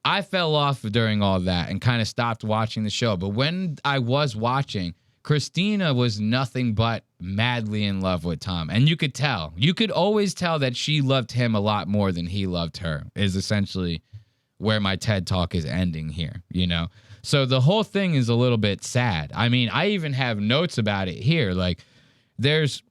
I fell off during all that and kind of stopped watching the show. But when I was watching, Christina was nothing but madly in love with Tom. And you could tell. You could always tell that she loved him a lot more than he loved her, is essentially where my TED Talk is ending here, you know? So the whole thing is a little bit sad. I mean, I even have notes about it here. Like, there's,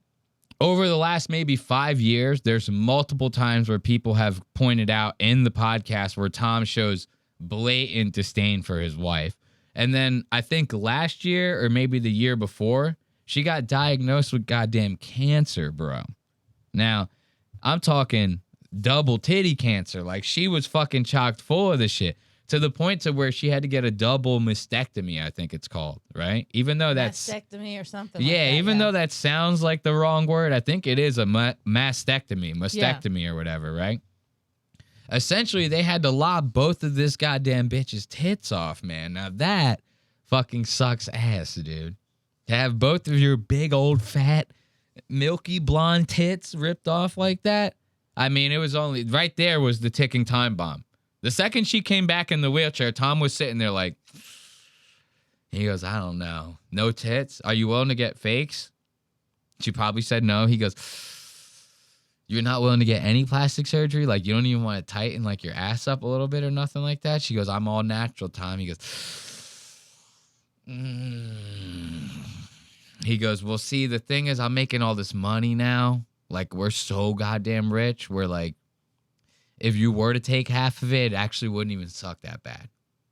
over the last maybe 5 years, there's multiple times where people have pointed out in the podcast where Tom shows blatant disdain for his wife. And then I think last year or maybe the year before, she got diagnosed with goddamn cancer, bro. Now, I'm talking double titty cancer. Like, she was fucking chocked full of this shit to the point to where she had to get a double mastectomy, I think it's called, right? Even though that's... Mastectomy or something though that sounds like the wrong word, I think it is a mastectomy or whatever, right? Essentially, they had to lob both of this goddamn bitch's tits off, man. Now that fucking sucks ass, dude. To have both of your big old fat milky blonde tits ripped off like that. I mean, it was only right there was the ticking time bomb. The second she came back in the wheelchair, Tom was sitting there like, he goes, I don't know. No tits? Are you willing to get fakes? She probably said no. He goes, you're not willing to get any plastic surgery? Like, you don't even want to tighten like your ass up a little bit or nothing like that? She goes, I'm all natural, Tom. He goes, He goes, well, see, the thing is, I'm making all this money now. Like, we're so goddamn rich. We're like, if you were to take half of it, it actually wouldn't even suck that bad.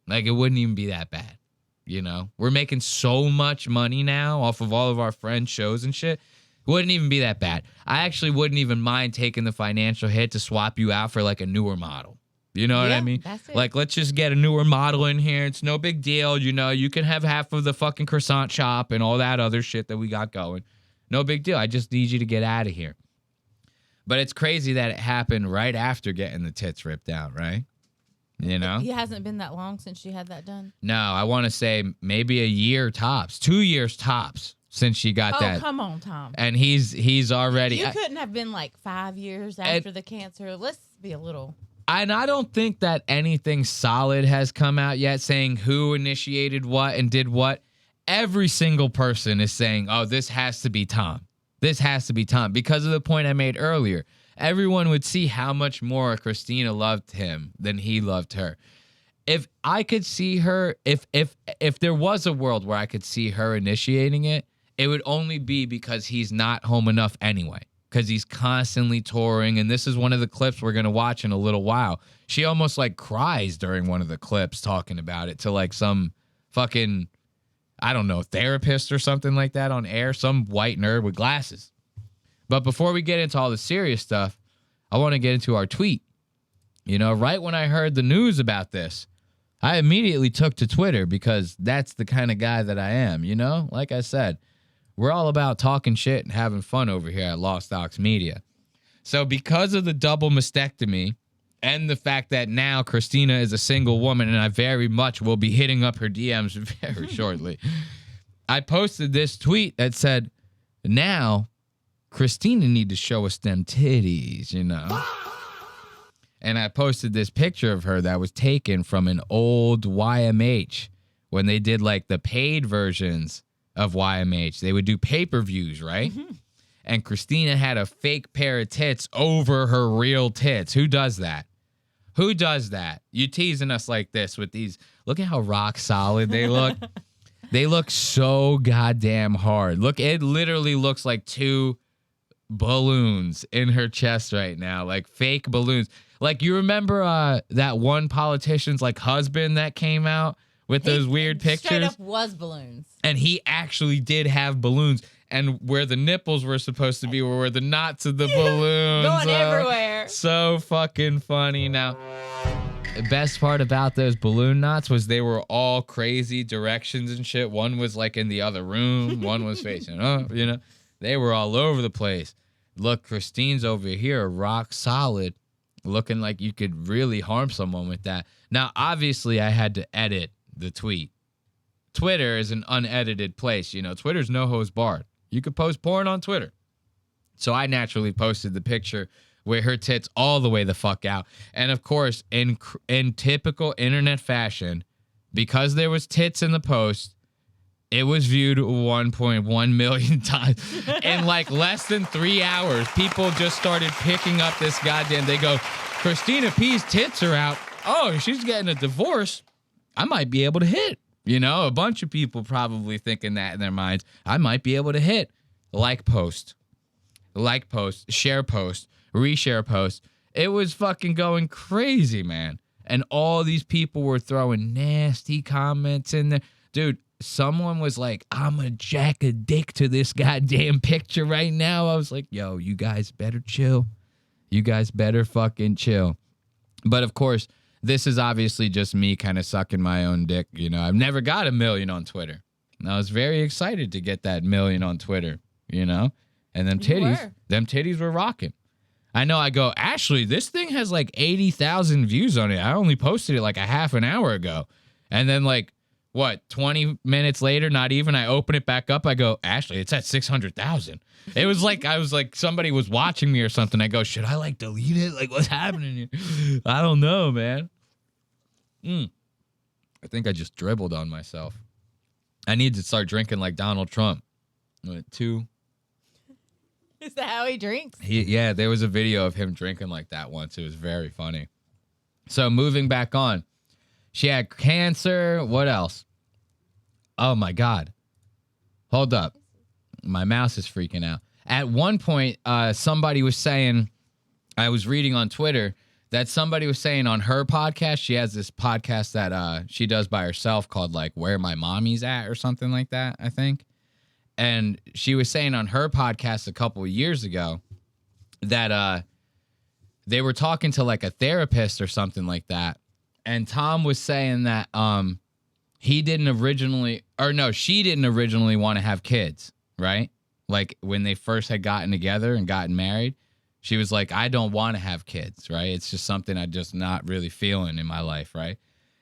Like, it wouldn't even be that bad. You know, we're making so much money now off of all of our friends' shows and shit. It wouldn't even be that bad. I actually wouldn't even mind taking the financial hit to swap you out for like a newer model. You know what I mean? That's it. Like, let's just get a newer model in here. It's no big deal. You know, you can have half of the fucking croissant shop and all that other shit that we got going. No big deal. I just need you to get out of here. But it's crazy that it happened right after getting the tits ripped out, right? You know? It hasn't been that long since she had that done. No, I want to say maybe a year tops, 2 years tops since she got that. Oh, come on, Tom. And he's already... You couldn't have been like 5 years after the cancer. Let's be a little... And I don't think that anything solid has come out yet saying who initiated what and did what. Every single person is saying, oh, this has to be Tom. This has to be Tom because of the point I made earlier. Everyone would see how much more Christina loved him than he loved her. If I could see her, if there was a world where I could see her initiating it, it would only be because he's not home enough anyway. Because he's constantly touring, and this is one of the clips we're going to watch in a little while. She almost like cries during one of the clips talking about it to like some fucking... I don't know, therapist or something like that on air, some white nerd with glasses. But before we get into all the serious stuff, I want to get into our tweet. You know, right when I heard the news about this, I immediately took to Twitter because that's the kind of guy that I am, you know? Like I said, we're all about talking shit and having fun over here at Lost Docs Media. So because of the double mastectomy, and the fact that now Christina is a single woman, and I very much will be hitting up her DMs very shortly, I posted this tweet that said, now Christina need to show us them titties, you know? And I posted this picture of her that was taken from an old YMH when they did like the paid versions of YMH. They would do pay-per-views, right? Mm-hmm. And Christina had a fake pair of tits over her real tits. Who does that? Who does that? You teasing us like this with these. Look at how rock solid they look. They look so goddamn hard. Look, it literally looks like two balloons in her chest right now, like fake balloons. Like, you remember that one politician's like husband that came out with those weird pictures? Straight up was balloons. And he actually did have balloons. And where the nipples were supposed to be were where the knots of the balloons. Going everywhere. So fucking funny. Now, the best part about those balloon knots was they were all crazy directions and shit. One was like in the other room. One was facing up, you know. They were all over the place. Look, Christine's over here, rock solid, looking like you could really harm someone with that. Now, obviously, I had to edit the tweet. Twitter is an unedited place. You know, Twitter's no hose barred. You could post porn on Twitter. So I naturally posted the picture with her tits all the way the fuck out. And of course, in typical internet fashion, because there was tits in the post, it was viewed 1.1 million times. In like less than 3 hours, people just started picking up this goddamn. They go, Christina P's tits are out. Oh, she's getting a divorce. I might be able to hit. You know, a bunch of people probably thinking that in their minds. I might be able to hit. Like post, share post, reshare post. It was fucking going crazy, man. And all these people were throwing nasty comments in there. Dude, someone was like, I'm gonna jack a dick to this goddamn picture right now. I was like, yo, you guys better chill. You guys better fucking chill. But of course, this is obviously just me kind of sucking my own dick. You know, I've never got 1 million on Twitter. And I was very excited to get that 1 million on Twitter, you know? And them titties were rocking. I know, I go, Ashley, this thing has like 80,000 views on it. I only posted it like a half an hour ago. And then like, 20 minutes later, not even, I open it back up. I go, Ashley, it's at 600,000. It was like, I was like, somebody was watching me or something. I go, should I like delete it? Like, what's happening here? I don't know, man. I think I just dribbled on myself. I need to start drinking like Donald Trump. 2. Is that how he drinks? Yeah, there was a video of him drinking like that once. It was very funny. So moving back on. She had cancer. What else? Oh, my God. Hold up. My mouse is freaking out. At one point, somebody was saying, I was reading on Twitter, that somebody was saying on her podcast, she has this podcast that she does by herself called like Where My Mommy's At or something like that, I think. And she was saying on her podcast a couple of years ago that they were talking to like a therapist or something like that. And Tom was saying that she didn't originally want to have kids, right? Like when they first had gotten together and gotten married, she was like, I don't want to have kids, right? It's just something I'm just not really feeling in my life, right?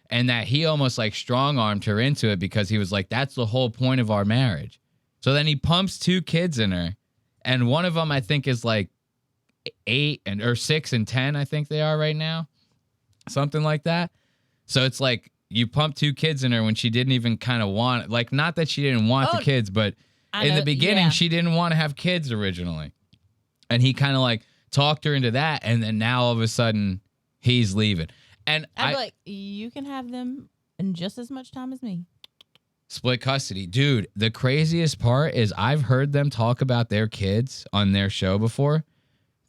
And that he almost like strong-armed her into it because he was like, that's the whole point of our marriage. So then he pumps 2 kids in her, and one of them I think is like 8 or 6 and 10, I think they are right now. Something like that. So it's like you pump 2 kids in her when she didn't even kind of want it. Like, not that she didn't want the kids, but in the beginning, she didn't want to have kids originally. And he kind of like talked her into that. And then now all of a sudden he's leaving. And I'm like, you can have them in just as much time as me. Split custody. Dude, the craziest part is I've heard them talk about their kids on their show before.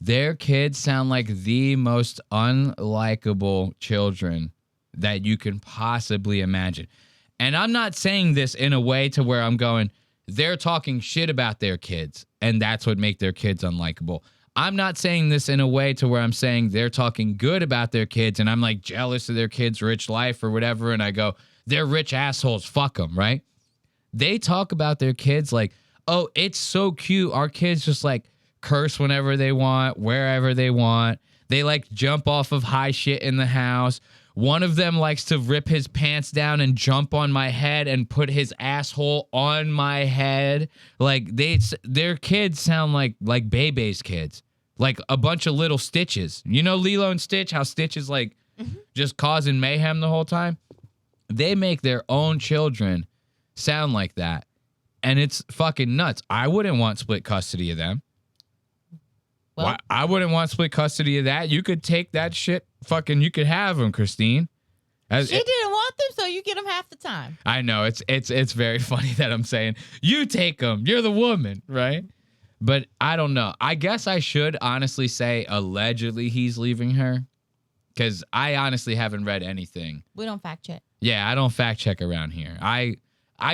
Their kids sound like the most unlikable children that you can possibly imagine. And I'm not saying this in a way to where I'm going, they're talking shit about their kids, and that's what make their kids unlikable. I'm not saying this in a way to where I'm saying they're talking good about their kids, and I'm like jealous of their kids' rich life or whatever, and I go, they're rich assholes, fuck them, right? They talk about their kids like, oh, it's so cute. Our kids just like curse whenever they want, wherever they want. They like jump off of high shit in the house. One of them likes to rip his pants down and jump on my head and put his asshole on my head. Like their kids sound like Bebe's kids, like a bunch of little Stitches. You know Lilo and Stitch, how Stitch is like just causing mayhem the whole time? They make their own children sound like that. And it's fucking nuts. I wouldn't want split custody of them. Well, I wouldn't want split custody of that. You could take that shit. Fucking, you could have them, Christine. She didn't want them, so you get them half the time. I know. It's very funny that I'm saying, you take them. You're the woman, right? But I don't know. I guess I should honestly say allegedly he's leaving her. Because I honestly haven't read anything. We don't fact check. Yeah, I don't fact check around here. I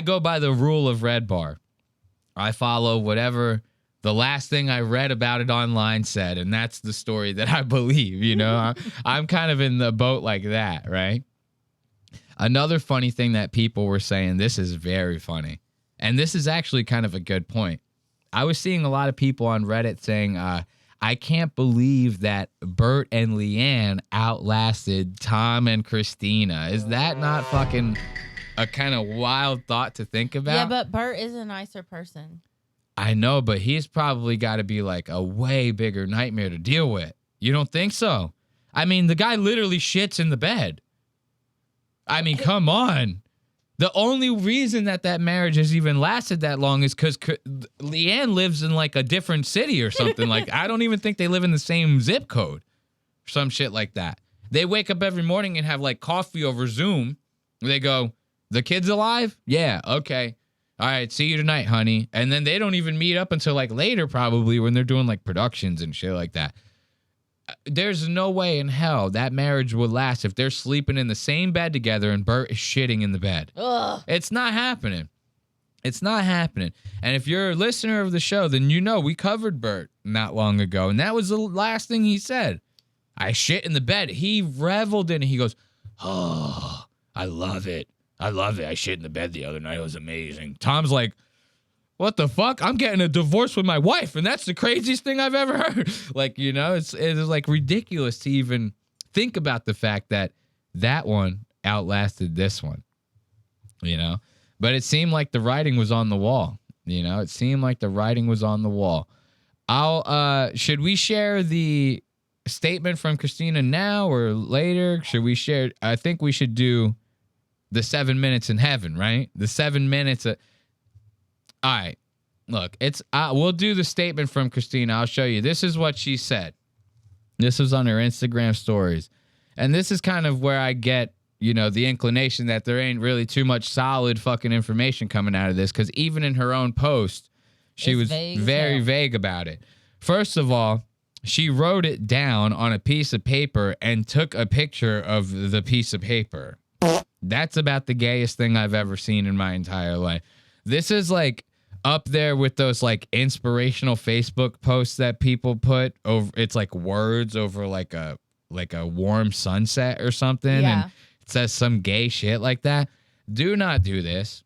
go by the rule of Red Bar. I follow whatever the last thing I read about it online said, and that's the story that I believe, you know? I'm kind of in the boat like that, right? Another funny thing that people were saying, this is very funny, and this is actually kind of a good point. I was seeing a lot of people on Reddit saying, I can't believe that Bert and Leanne outlasted Tom and Christina. Is that not fucking a kind of wild thought to think about? Yeah, but Bert is a nicer person. I know, but he's probably got to be like a way bigger nightmare to deal with. You don't think so? I mean, the guy literally shits in the bed. I mean, come on. The only reason that marriage has even lasted that long is because Leanne lives in like a different city or something. Like, I don't even think they live in the same zip code. Some shit like that. They wake up every morning and have like coffee over Zoom. They go, the kid's alive? Yeah, okay. All right, see you tonight, honey. And then they don't even meet up until like later, probably, when they're doing like productions and shit like that. There's no way in hell that marriage would last if they're sleeping in the same bed together and Bert is shitting in the bed. Ugh. It's not happening. It's not happening. And if you're a listener of the show, then you know we covered Bert not long ago. And that was the last thing he said. I shit in the bed. He reveled in it. He goes, oh, I love it. I love it. I shit in the bed the other night. It was amazing. Tom's like, what the fuck? I'm getting a divorce with my wife, and that's the craziest thing I've ever heard. Like, you know, it's like ridiculous to even think about the fact that that one outlasted this one, you know? But it seemed like the writing was on the wall, you know? It seemed like the writing was on the wall. Should we share the statement from Christina now or later? Should we share? I think we should do the 7 minutes in heaven, right? The 7 minutes. All right, look, we'll do the statement from Christina. I'll show you. This is what she said. This was on her Instagram stories. And this is kind of where I get, you know, the inclination that there ain't really too much solid fucking information coming out of this, because even in her own post, she was very vague about it. First of all, she wrote it down on a piece of paper and took a picture of the piece of paper. That's about the gayest thing I've ever seen in my entire life. This is like up there with those like inspirational Facebook posts that people put over. It's like words over like a warm sunset or something. Yeah. And it says some gay shit like that. Do not do this.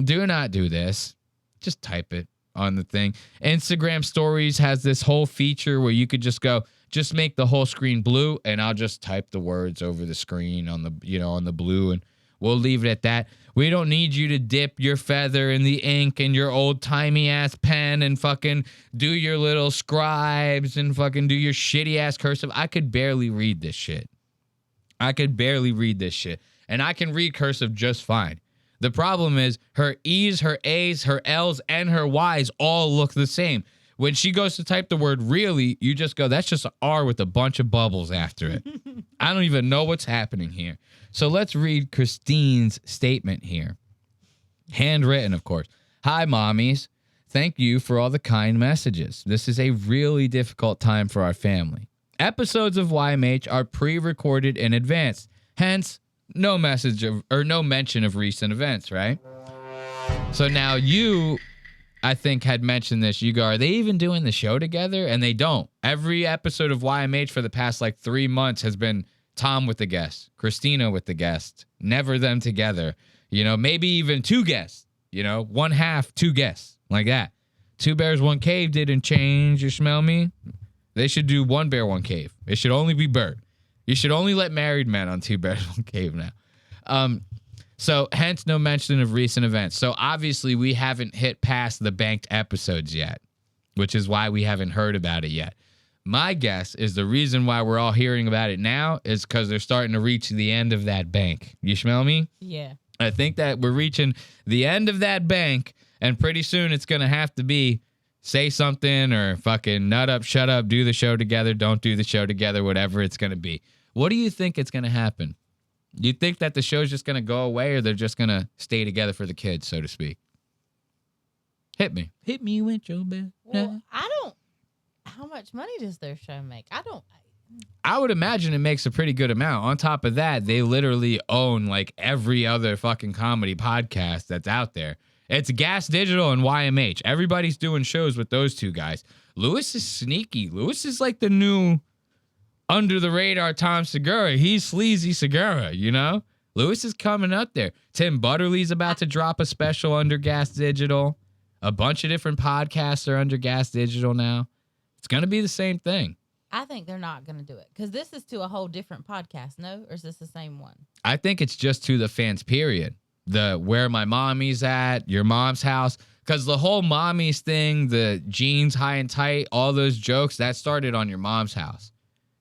Do not do this. Just type it on the thing. Instagram stories has this whole feature where you could just go, just make the whole screen blue, and I'll just type the words over the screen on the, you know, on the blue, and we'll leave it at that. We don't need you to dip your feather in the ink and your old-timey ass pen and fucking do your little scribes and fucking do your shitty ass cursive. I could barely read this shit. And I can read cursive just fine. The problem is her E's, her A's, her L's, and her Y's all look the same. When she goes to type the word really, you just go, that's just an R with a bunch of bubbles after it. I don't even know what's happening here. So let's read Christine's statement here. Handwritten, of course. Hi, mommies. Thank you for all the kind messages. This is a really difficult time for our family. Episodes of YMH are pre-recorded in advance. Hence, no mention of recent events, right? So now you, I think, had mentioned this. You go, are they even doing the show together? And they don't. Every episode of YMH for the past like 3 months has been Tom with the guest, Christina with the guest, never them together. You know, maybe even 2 guests, you know, 1/2, 2 guests, like that. 2 bears, 1 cave didn't change, you smell me? They should do 1 bear, 1 cave. It should only be Bert. You should only let married men on 2 bears, 1 cave now. So hence no mention of recent events. So obviously we haven't hit past the banked episodes yet, which is why we haven't heard about it yet. My guess is the reason why we're all hearing about it now is because they're starting to reach the end of that bank. You smell me? Yeah. I think that we're reaching the end of that bank, and pretty soon it's going to have to be say something or fucking nut up, shut up, do the show together, don't do the show together, whatever it's going to be. What do you think it's going to happen? Do you think that the show's just going to go away, or they're just going to stay together for the kids, so to speak? Hit me. Hit me with your best. Well, how much money does their show make? I would imagine it makes a pretty good amount. On top of that, they literally own like every other fucking comedy podcast that's out there. It's Gas Digital and YMH. Everybody's doing shows with those 2 guys. Lewis is sneaky. Lewis is like the new under the radar Tom Segura. He's sleazy Segura, you know? Lewis is coming up there. Tim Butterly's about to drop a special under Gas Digital. A bunch of different podcasts are under Gas Digital now. It's going to be the same thing. I think they're not going to do it because this is to a whole different podcast, no? Or is this the same one? I think it's just to the fans, period. The where my mommy's at, your mom's house. Because the whole mommies thing, the jeans high and tight, all those jokes, that started on your mom's house.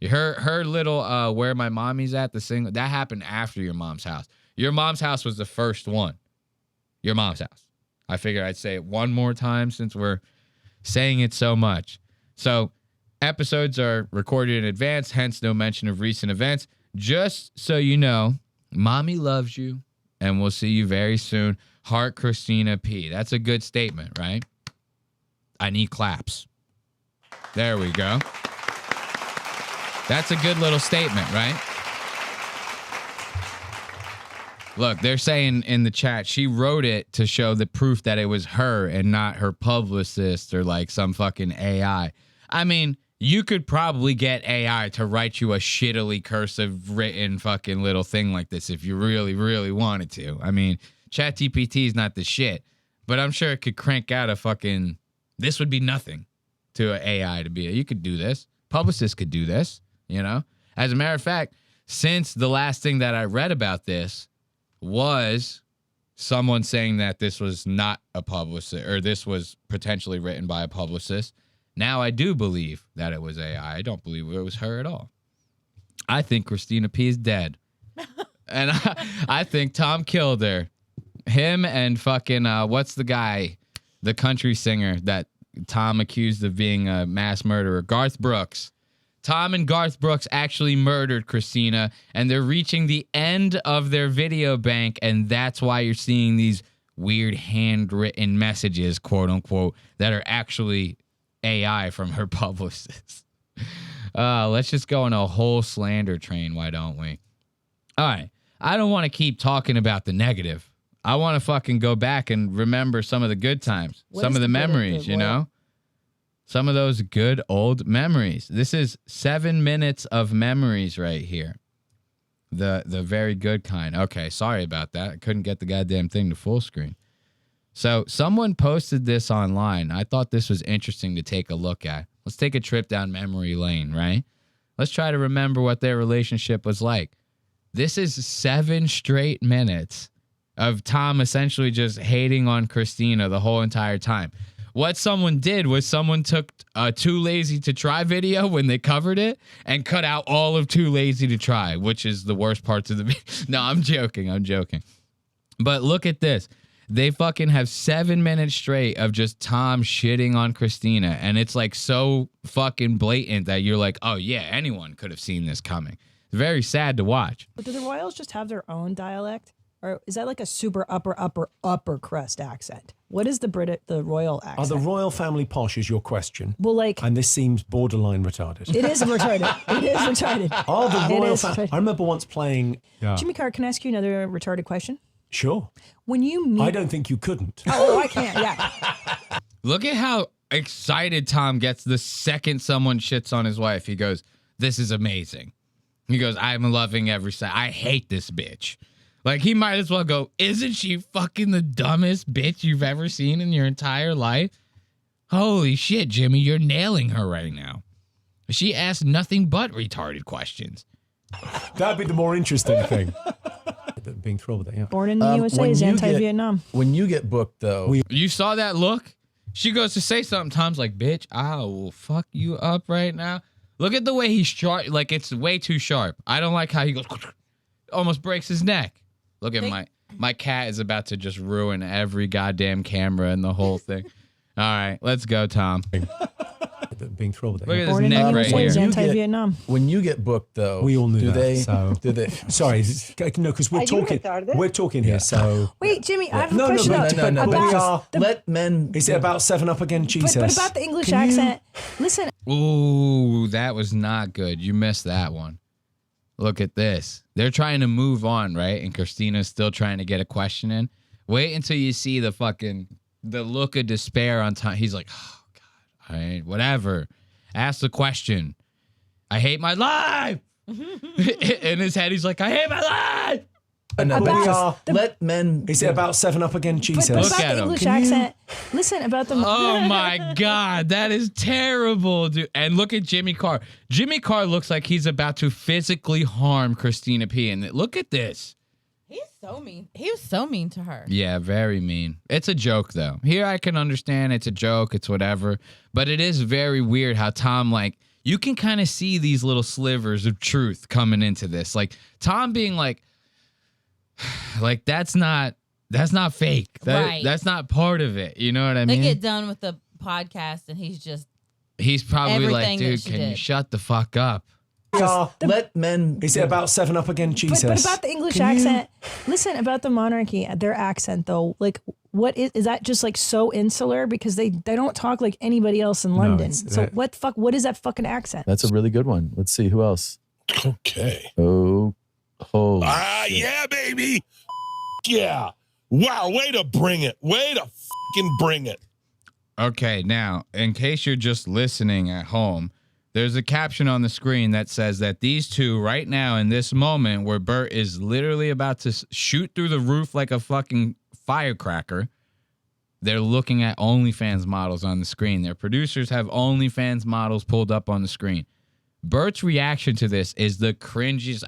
Her little Where My Mommy's At, the single, that happened after Your Mom's House. Your Mom's House was the first one. Your Mom's House. I figured I'd say it one more time since we're saying it so much. So episodes are recorded in advance, hence no mention of recent events. Just so you know, Mommy loves you, and we'll see you very soon. Heart, Christina P. That's a good statement, right? I need claps. There we go. That's a good little statement, right? Look, they're saying in the chat, she wrote it to show the proof that it was her and not her publicist or like some fucking AI. I mean, you could probably get AI to write you a shittily cursive written fucking little thing like this if you really, really wanted to. I mean, ChatGPT is not the shit, but I'm sure it could crank out a fucking, this would be nothing to an AI to be. You could do this. Publicists could do this, you know? As a matter of fact, since the last thing that I read about this was someone saying that this was not a publicist or this was potentially written by a publicist, now I do believe that it was AI. I don't believe it was her at all. I think Christina P is dead. And I think Tom killed her. Him and fucking, what's the guy, the country singer that Tom accused of being a mass murderer? Garth Brooks. Tom and Garth Brooks actually murdered Christina, and they're reaching the end of their video bank, and that's why you're seeing these weird handwritten messages, quote unquote, that are actually AI from her publicist. Let's just go on a whole slander train, why don't we? All right. I don't want to keep talking about the negative. I want to fucking go back and remember some of the good times, some of the memories, you know? Some of those good old memories. This is 7 minutes of memories right here. The very good kind. Okay, sorry about that. I couldn't get the goddamn thing to full screen. So someone posted this online. I thought this was interesting to take a look at. Let's take a trip down memory lane, right? Let's try to remember what their relationship was like. This is 7 straight minutes of Tom essentially just hating on Christina the whole entire time. What someone did was someone took a Too Lazy to Try video when they covered it and cut out all of Too Lazy to Try, which is the worst parts of the video. No, I'm joking. But look at this. They fucking have 7 minutes straight of just Tom shitting on Christina. And it's like so fucking blatant that you're like, oh yeah, anyone could have seen this coming. It's very sad to watch. But do the Royals just have their own dialect? Or is that like a super upper crust accent? What is the royal accent? Are the royal family posh is your question? Well, like... And this seems borderline retarded. It is retarded. It is retarded. Oh, the royal family. I remember once playing... Jimmy Carr, can I ask you another retarded question? Sure. When you meet... I don't think you couldn't. Oh, I can't, yeah. Look at how excited Tom gets the second someone shits on his wife. He goes, this is amazing. He goes, I'm loving every second. I hate this bitch. Like, he might as well go, isn't she fucking the dumbest bitch you've ever seen in your entire life? Holy shit, Jimmy, you're nailing her right now. She asked nothing but retarded questions. That'd be the more interesting thing. Being thrilled with it, yeah. Born in the USA is anti-Vietnam. When you get booked, though... You saw that look? She goes to say something. Tom's like, bitch, I will fuck you up right now. Look at the way he's sharp. Like, it's way too sharp. I don't like how he goes... Almost breaks his neck. Look at my cat is about to just ruin every goddamn camera and the whole thing. All right, let's go, Tom. Being thrilled with it. Look at Born this in the neck right USA is here. anti-Vietnam. When you get booked, though... We all knew do that, they, so... Do they... Sorry, no, because we're talking. We're talking here, so... Wait, Jimmy, I have a No, question. no, we about are... the- Let men... Is it about 7 Up again, Jesus? But about the English accent. Listen, Ooh, that was not good. You missed that one. Look at this. They're trying to move on, right? And Christina's still trying to get a question in. Wait until you see the look of despair on Tom. He's like, oh, God, all right, whatever. Ask the question. I hate my life. In his head, he's like, I hate my life. Let men... Is it about 7 Up again, Jesus? but Look about at the him. English accent. Listen, about the... Oh my God, that is terrible, dude. And look at Jimmy Carr. Jimmy Carr looks like he's about to physically harm Christina P. And look at this. He's so mean. He was so mean to her. Yeah, very mean. It's a joke, though. Here I can understand it's a joke. It's whatever. But it is very weird how Tom, like, you can kind of see these little slivers of truth coming into this. Like Tom being like that's not fake. Right. That's not part of it. You know what I They mean? get done with the podcast and He's probably like, everything that dude, she can you did. shut the fuck up? Let men. Is it about 7 Up again, Jesus? But about the English accent, listen, about the monarchy, their accent though, like what is that just like so insular because they don't talk like anybody else in London. So what is that fucking accent? That's a really good one. Let's see who else. Okay. Oh, yeah, baby. Yeah. Wow, way to bring it. Way to fucking bring it. Okay, now, in case you're just listening at home, there's a caption on the screen that says that these two right now in this moment where Bert is literally about to shoot through the roof like a fucking firecracker, they're looking at OnlyFans models on the screen. Their producers have OnlyFans models pulled up on the screen. Bert's reaction to this is the cringiest.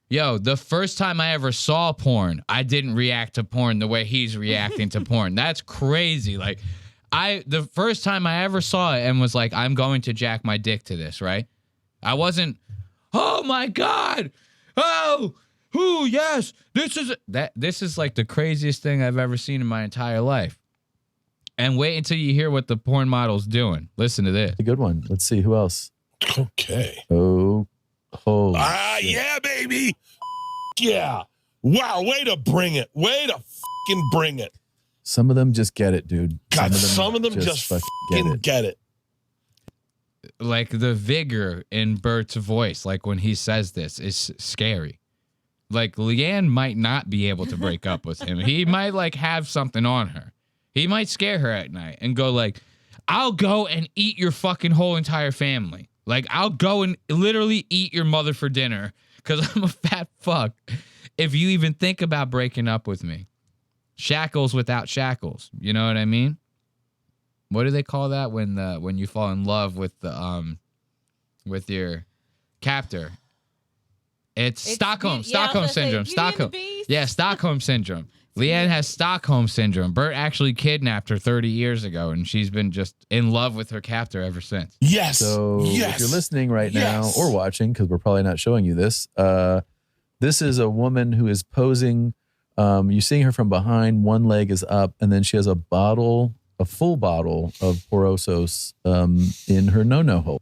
The first time I ever saw porn, I didn't react to porn the way he's reacting to porn. That's crazy. Like, the first time I ever saw it and was like, I'm going to jack my dick to this, right? I wasn't, oh my God. Oh, yes. This is like the craziest thing I've ever seen in my entire life. And wait until you hear what the porn model's doing. Listen to this. a good one. Let's see who else. Okay. Oh, yeah, baby. Yeah. Wow, way to bring it. Way to fucking bring it. Some of them just get it, dude. God, some of them just fucking get it. Like the vigor in Bert's voice, like when he says this, is scary. Like Leanne might not be able to break up with him. He might like have something on her. He might scare her at night and go like, I'll go and eat your fucking whole entire family. Like I'll go and literally eat your mother for dinner because I'm a fat fuck if you even think about breaking up with me. Shackles without shackles. You know what I mean? What do they call that when you fall in love with with your captor? It's Stockholm syndrome. Stockholm. Yeah, Stockholm syndrome. Leanne has Stockholm syndrome. Bert actually kidnapped her 30 years ago, and she's been just in love with her captor ever since. Yes. So if you're listening right now or watching, because we're probably not showing you this, this is a woman who is posing. You're seeing her from behind. One leg is up, and then she has a full bottle of Porosos in her no-no hole.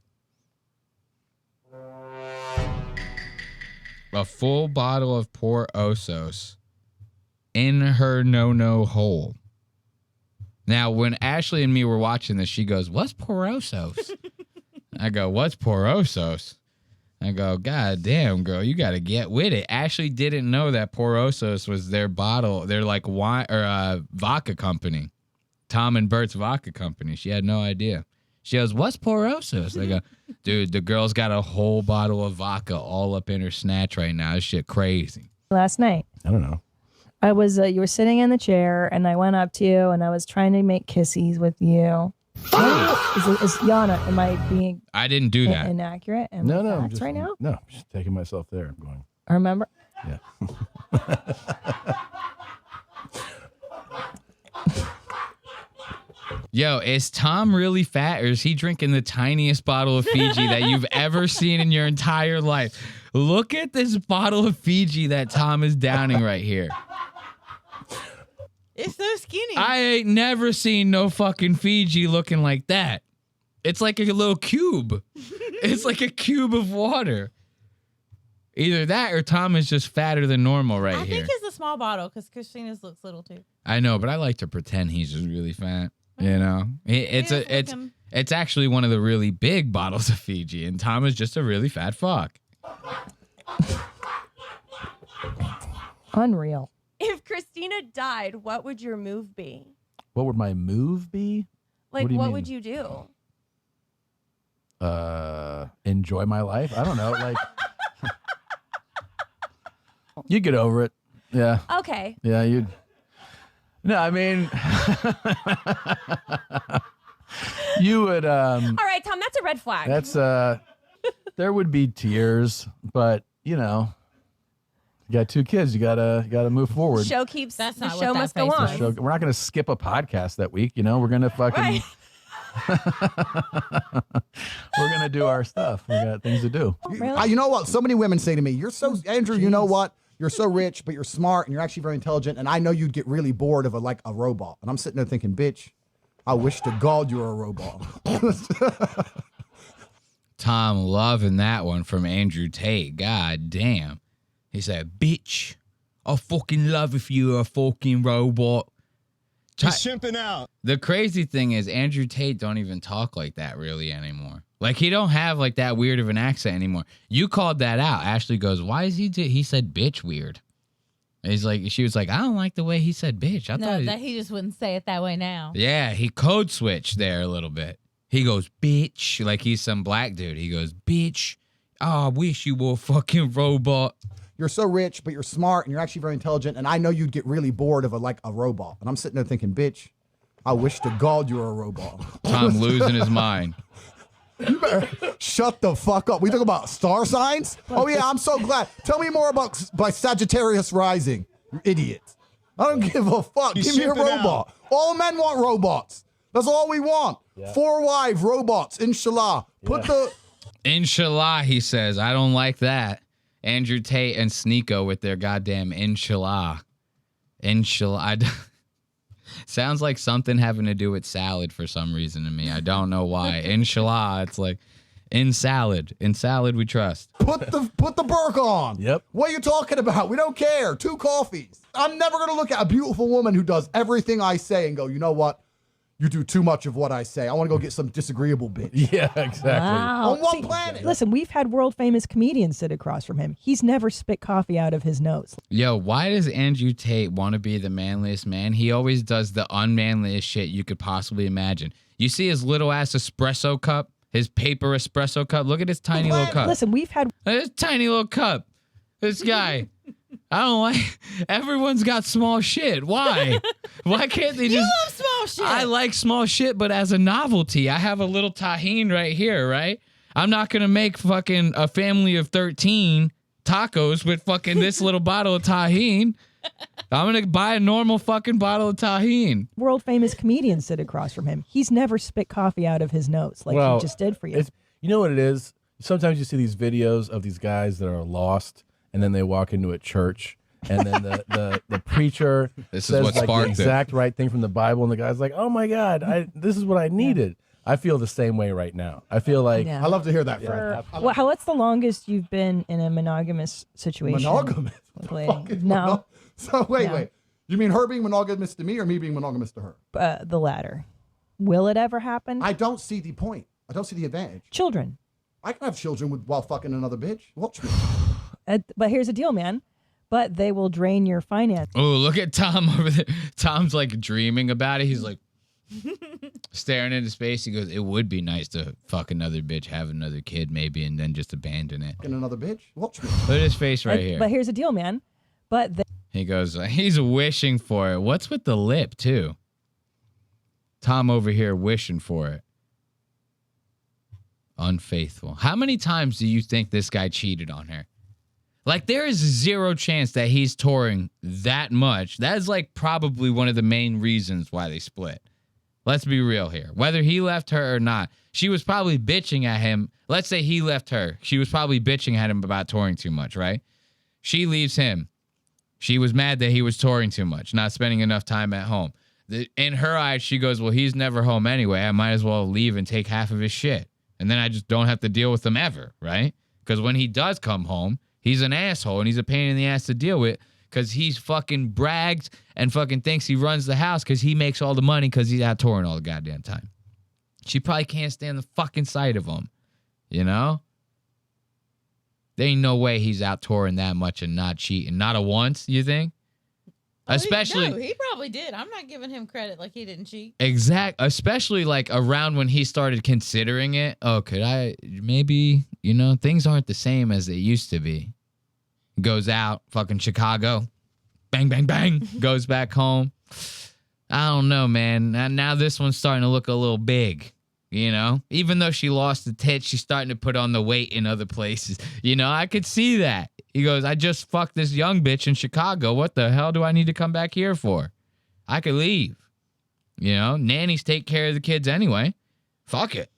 A full bottle of Porosos in her no-no hole. Now, when Ashley and me were watching this, she goes, "What's Porosos?" I go, "What's Porosos?" I go, "God damn, girl, you got to get with it." Ashley didn't know that Porosos was their bottle, their like wine or vodka company. Tom and Bert's vodka company. She had no idea. She goes, "What's Porosos?" I go, "Dude, the girl's got a whole bottle of vodka all up in her snatch right now. This shit crazy." Last night, I don't know. I was you were sitting in the chair and I went up to you and I was trying to make kissies with you. Is Yana, am I being I didn't do that. inaccurate? Am No, I no. facts right now? No, I'm just taking myself there. I'm going. I remember. Yeah. Yo, is Tom really fat or is he drinking the tiniest bottle of Fiji that you've ever seen in your entire life? Look at this bottle of Fiji that Tom is downing right here. It's so skinny. I ain't never seen no fucking Fiji looking like that. It's like a little cube. It's like a cube of water. Either that or Tom is just fatter than normal right I here. think it's a small bottle because Christina's looks little too. I know, but I like to pretend he's just really fat. You know, it's actually one of the really big bottles of Fiji, and Tom is just a really fat fuck. Unreal. If Christina died, what would your move be? What would my move be? Like, do you what mean? would you do? Enjoy my life? I don't know. Like, you get over it. Yeah. Okay. Yeah, you. No, I mean, you would. All right, Tom, that's a red flag. That's there would be tears, but you know, you got 2 kids. You gotta move forward. Show keeps. That's the not show what that must go face on. was. So we're not gonna skip a podcast that week. You know, we're gonna fucking. Right. We're gonna do our stuff. We got things to do. Really? You know what? So many women say to me, "You're so Andrew. You know what? You're so rich, but you're smart, and you're actually very intelligent. And I know you'd get really bored of a robot." And I'm sitting there thinking, "Bitch, I wish to God you were a robot." Tom loving that one from Andrew Tate. God damn. He said, "Bitch, I fucking love if you're a fucking robot." He's simping out. The crazy thing is Andrew Tate don't even talk like that really anymore. Like he don't have like that weird of an accent anymore. You called that out. Ashley goes, "Why is he said bitch weird?" And she was like, "I don't like the way he said bitch." I thought that he just wouldn't say it that way now. Yeah, he code switched there a little bit. He goes, "Bitch," like he's some black dude. He goes, "Bitch, oh, I wish you were a fucking robot." You're so rich, but you're smart, and you're actually very intelligent. And I know you'd get really bored of a robot. And I'm sitting there thinking, "Bitch, I wish to God you were a robot." Tom losing his mind. You better shut the fuck up. We talk about star signs? Oh yeah, I'm so glad. Tell me more about by Sagittarius rising. You idiot. I don't give a fuck. He's Give me a shipping robot. All men want robots. That's all we want. Yeah. 4 wives, robots, inshallah. Put the Inshallah, he says. I don't like that. Andrew Tate and Sneeko with their goddamn inshallah. Inshallah. Sounds like something having to do with salad for some reason to me. I don't know why. Inshallah, it's like in salad. In salad we trust. put the burqa on. Yep. What are you talking about? We don't care. 2 coffees. I'm never gonna look at a beautiful woman who does everything I say and go, "You know what? You do too much of what I say. I want to go get some disagreeable bitch." Yeah, exactly. Wow. On what planet? Listen, we've had world famous comedians sit across from him. He's never spit coffee out of his nose. Yo, why does Andrew Tate want to be the manliest man? He always does the unmanliest shit you could possibly imagine. You see his little ass espresso cup, his paper espresso cup. Look at his tiny little cup. Listen, we've had This tiny little cup. This guy. I don't like. Everyone's got small shit. Why? Why can't they just? You love small shit. I like small shit, but as a novelty, I have a little tahine right here, right? I'm not gonna make fucking a family of 13 tacos with fucking this little bottle of tahine. I'm gonna buy a normal fucking bottle of tahine. world famous comedians sit across from him. He's never spit coffee out of his nose like Well, he just did for you. You know what it is? Sometimes you see these videos of these guys that are lost, and then they walk into a church, and then the preacher This is says what like the sparked it. exact right thing from the Bible, and the guy's like, "Oh my God, this is what I needed." I feel the same way right now. I feel like Yeah. I love to hear that, Fred. What's the longest you've been in a monogamous situation? Monogamous. With a lady? Fucking No, So wait. No. You mean her being monogamous to me or me being monogamous to her? the latter. Will it ever happen? I don't see the point. I don't see the advantage. Children. I can have children while fucking another bitch. Watch me. But here's the deal, man. But they will drain your finance. Oh, look at Tom over there. Tom's like dreaming about it. He's like staring into space. He goes, "It would be nice to fuck another bitch, have another kid maybe, and then just abandon it." Fucking another bitch. Watch me. Look at his face right here. But here's the deal, man. But He goes, he's wishing for it. What's with the lip, too? Tom over here wishing for it. Unfaithful. How many times do you think this guy cheated on her? Like, there is 0 chance that he's touring that much. That is, like, probably one of the main reasons why they split. Let's be real here. Whether he left her or not, she was probably bitching at him. Let's say he left her. She was probably bitching at him about touring too much, right? She leaves him. She was mad that he was touring too much, not spending enough time at home. In her eyes, she goes, "Well, he's never home anyway. I might as well leave and take half of his shit. And then I just don't have to deal with him ever," right? Because when he does come home, he's an asshole and he's a pain in the ass to deal with because he's fucking brags and fucking thinks he runs the house because he makes all the money because he's out touring all the goddamn time. She probably can't stand the fucking sight of him, you know? There ain't no way he's out touring that much and not cheating. Not a once, you think? Especially... No, he probably did. I'm not giving him credit like he didn't cheat. Especially like around when he started considering it. Oh, could I maybe, things aren't the same as they used to be. Goes out, fucking Chicago. Bang, bang, bang. Goes back home. I don't know, man. Now this one's starting to look a little big. Even though she lost the tits, she's starting to put on the weight in other places. I could see that. He goes, "I just fucked this young bitch in Chicago. What the hell do I need to come back here for? I could leave." Nannies take care of the kids anyway. Fuck it.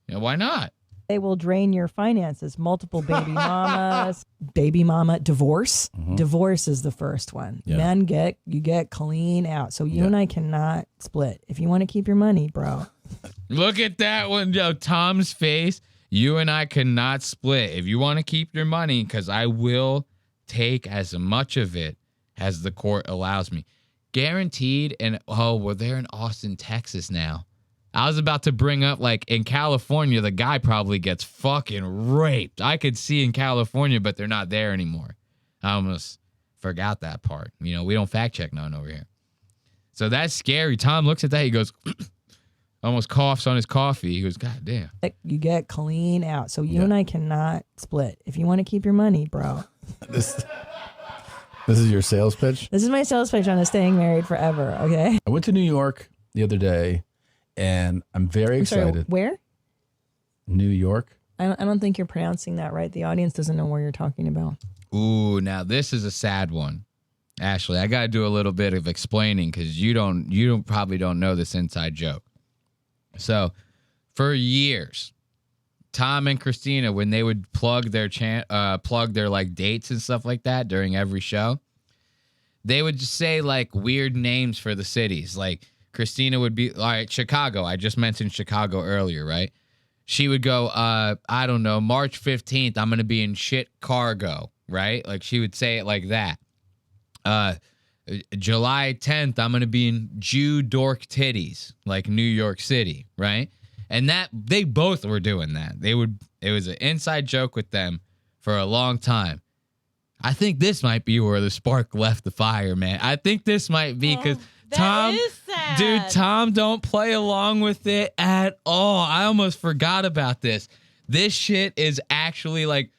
Why not? They will drain your finances. Multiple baby mamas, baby mama, divorce. Divorce is the first one. Yeah. Men get clean out. So you and I cannot split. If you want to keep your money, bro. Look at that one, yo. Tom's face. You and I cannot split. If you want to keep your money, because I will take as much of it as the court allows me. Guaranteed. And well, they're in Austin, Texas now. I was about to bring up, like, in California, the guy probably gets fucking raped. I could see in California, but they're not there anymore. I almost forgot that part. We don't fact check none over here. So that's scary. Tom looks at that. He goes, almost coughs on his coffee. He goes, God damn. You get clean out. So you and I cannot split. If you want to keep your money, bro. This is your sales pitch? This is my sales pitch on staying married forever, okay? I went to New York the other day, and I'm very excited. Sorry, where? New York. I don't think you're pronouncing that right. The audience doesn't know where you're talking about. Ooh, now this is a sad one. Ashley, I got to do a little bit of explaining because you probably don't know this inside joke. So, for years, Tom and Christina, when they would plug their like dates and stuff like that during every show, they would just say like weird names for the cities. Like Christina would be, all right, Chicago. I just mentioned Chicago earlier, right? She would go, I don't know, March 15th, I'm going to be in Chicago, right? Like she would say it like that. July 10th, I'm going to be in Jew Dork Titties, like New York City, right? And that they both were doing that. It was an inside joke with them for a long time. I think this might be where the spark left the fire, man. I think this might be because Tom, is sad. dude, Tom don't play along with it at all. I almost forgot about this. This shit is actually like,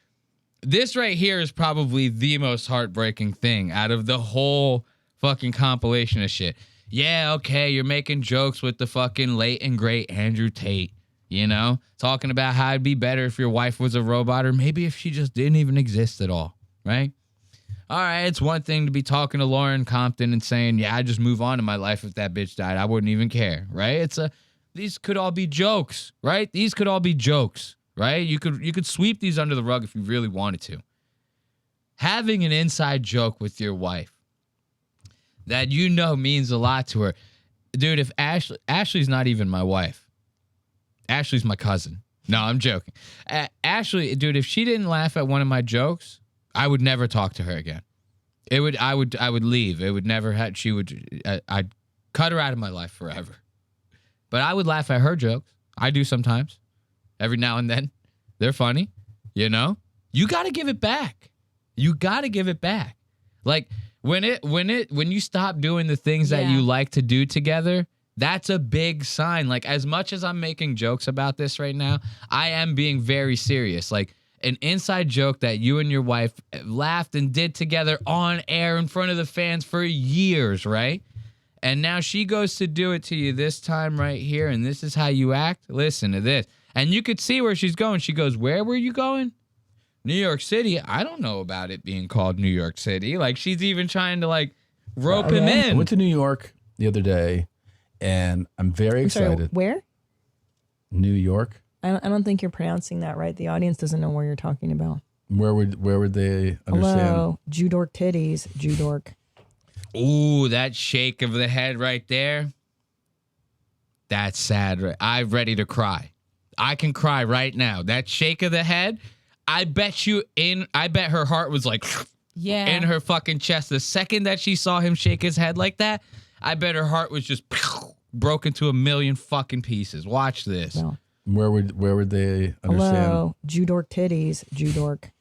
this right here is probably the most heartbreaking thing out of the whole fucking compilation of shit. Yeah, okay, you're making jokes with the fucking late and great Andrew Tate, talking about how it'd be better if your wife was a robot or maybe if she just didn't even exist at all, right? All right, it's one thing to be talking to Lauren Compton and saying, yeah, I'd just move on in my life if that bitch died. I wouldn't even care, right? These could all be jokes, right? These could all be jokes, right? You could sweep these under the rug if you really wanted to. Having an inside joke with your wife that means a lot to her. Dude, if Ashley's not even my wife. Ashley's my cousin. No, I'm joking. Ashley, dude, if she didn't laugh at one of my jokes, I would never talk to her again. I would leave. It would never I'd cut her out of my life forever. But I would laugh at her jokes. I do sometimes. Every now and then. They're funny, You got to give it back. You got to give it back. Like when you stop doing the things that you like to do together, that's a big sign. Like as much as I'm making jokes about this right now, I am being very serious. Like an inside joke that you and your wife laughed and did together on air in front of the fans for years, right? And now she goes to do it to you this time right here, and this is how you act. Listen to this. And you could see where she's going. She goes, where were you going? New York City. I don't know about it being called New York City. Like she's even trying to like rope him in. I went to New York the other day, and I'm very excited. Sorry, where? New York. I don't think you're pronouncing that right. The audience doesn't know where you're talking about. Where would they understand? Hello, Jew Dork Titties, Jew Dork. Ooh, that shake of the head right there. That's sad. I'm ready to cry. I can cry right now. That shake of the head. I bet her heart was like in her fucking chest. The second that she saw him shake his head like that, I bet her heart was just broken to a million fucking pieces. Watch this. No. Where would they understand? Hello, Jew Dork Titties, Jew Dork.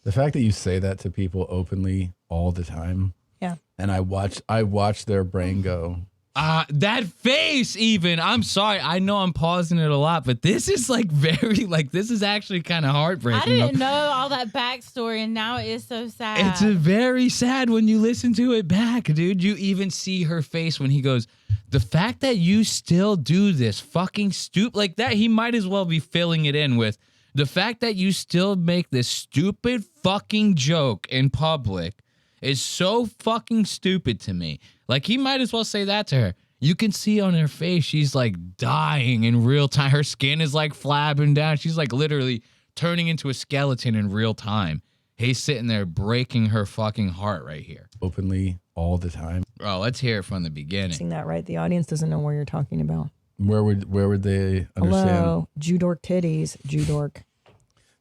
The fact that you say that to people openly all the time. Yeah. And I watch their brain go. That face even. I'm sorry. I know I'm pausing it a lot, but this is like very this is actually kind of heartbreaking. I didn't know all that backstory, and now it is so sad. It's a very sad when you listen to it back, dude. You even see her face when he goes, the fact that you still do this fucking stupid like that, he might as well be filling it in with the fact that you still make this stupid fucking joke in public is so fucking stupid to me. Like he might as well say that to her. You can see on her face, she's like dying in real time. Her skin is like flabbing down. She's like literally turning into a skeleton in real time. He's sitting there breaking her fucking heart right here. Openly all the time. Bro, let's hear it from the beginning. Saying that right. The audience doesn't know what you're talking about. Where would they understand? Hello, Judork titties, Judork.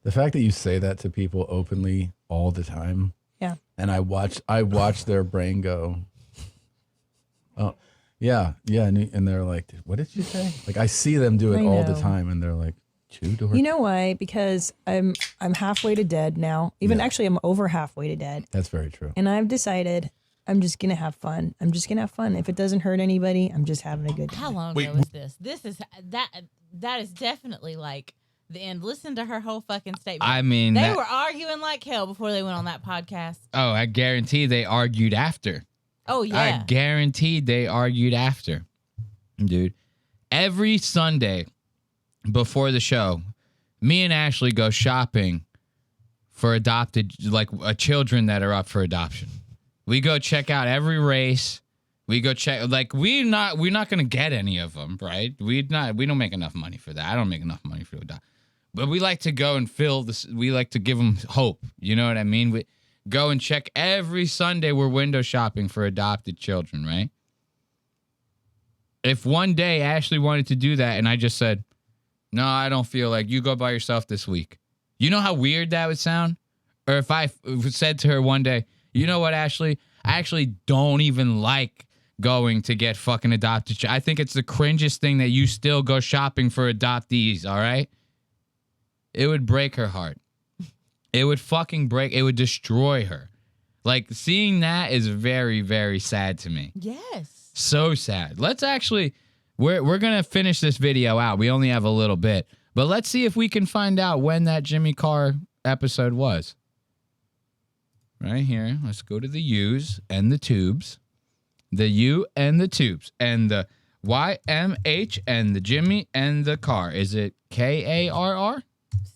The fact that you say that to people openly all the time. Yeah. And I watch their brain go, oh, yeah. And they're like, what did you say? Like, I see them do it I all the know. time. And they're like, Judork. You know why? Because I'm halfway to dead now. Even actually, I'm over halfway to dead. That's very true. And I've decided I'm just going to have fun. I'm just going to have fun. If it doesn't hurt anybody, I'm just having a good time. How long ago was this? This is that is definitely like the end. Listen to her whole fucking statement. I mean, they were arguing like hell before they went on that podcast. Oh, I guarantee they argued after. Oh yeah. I guaranteed they argued after. Dude, every Sunday before the show, me and Ashley go shopping for adopted, like children that are up for adoption. We go check out every race. We go check, like we're not gonna get any of them, right? We don't make enough money for that. I don't make enough money for adopt. But we like to go and fill this. We like to give them hope. You know what I mean? We go and check every Sunday. We're window shopping for adopted children, right? If one day Ashley wanted to do that and I just said, no, I don't feel like you go by yourself this week. You know how weird that would sound? Or if I said to her one day, you know what, Ashley? I actually don't even like going to get fucking adopted. I think it's the cringest thing that you still go shopping for adoptees, all right? It would break her heart. It would fucking break. It would destroy her. Like, seeing that is very, very sad to me. Yes. So sad. Let's actually, we're going to finish this video out. We only have a little bit. But let's see if we can find out when that Jimmy Carr episode was. Right here. Let's go to the U's and the tubes. The U and the tubes. And the YMH and the Jimmy and the car. Is it KARR?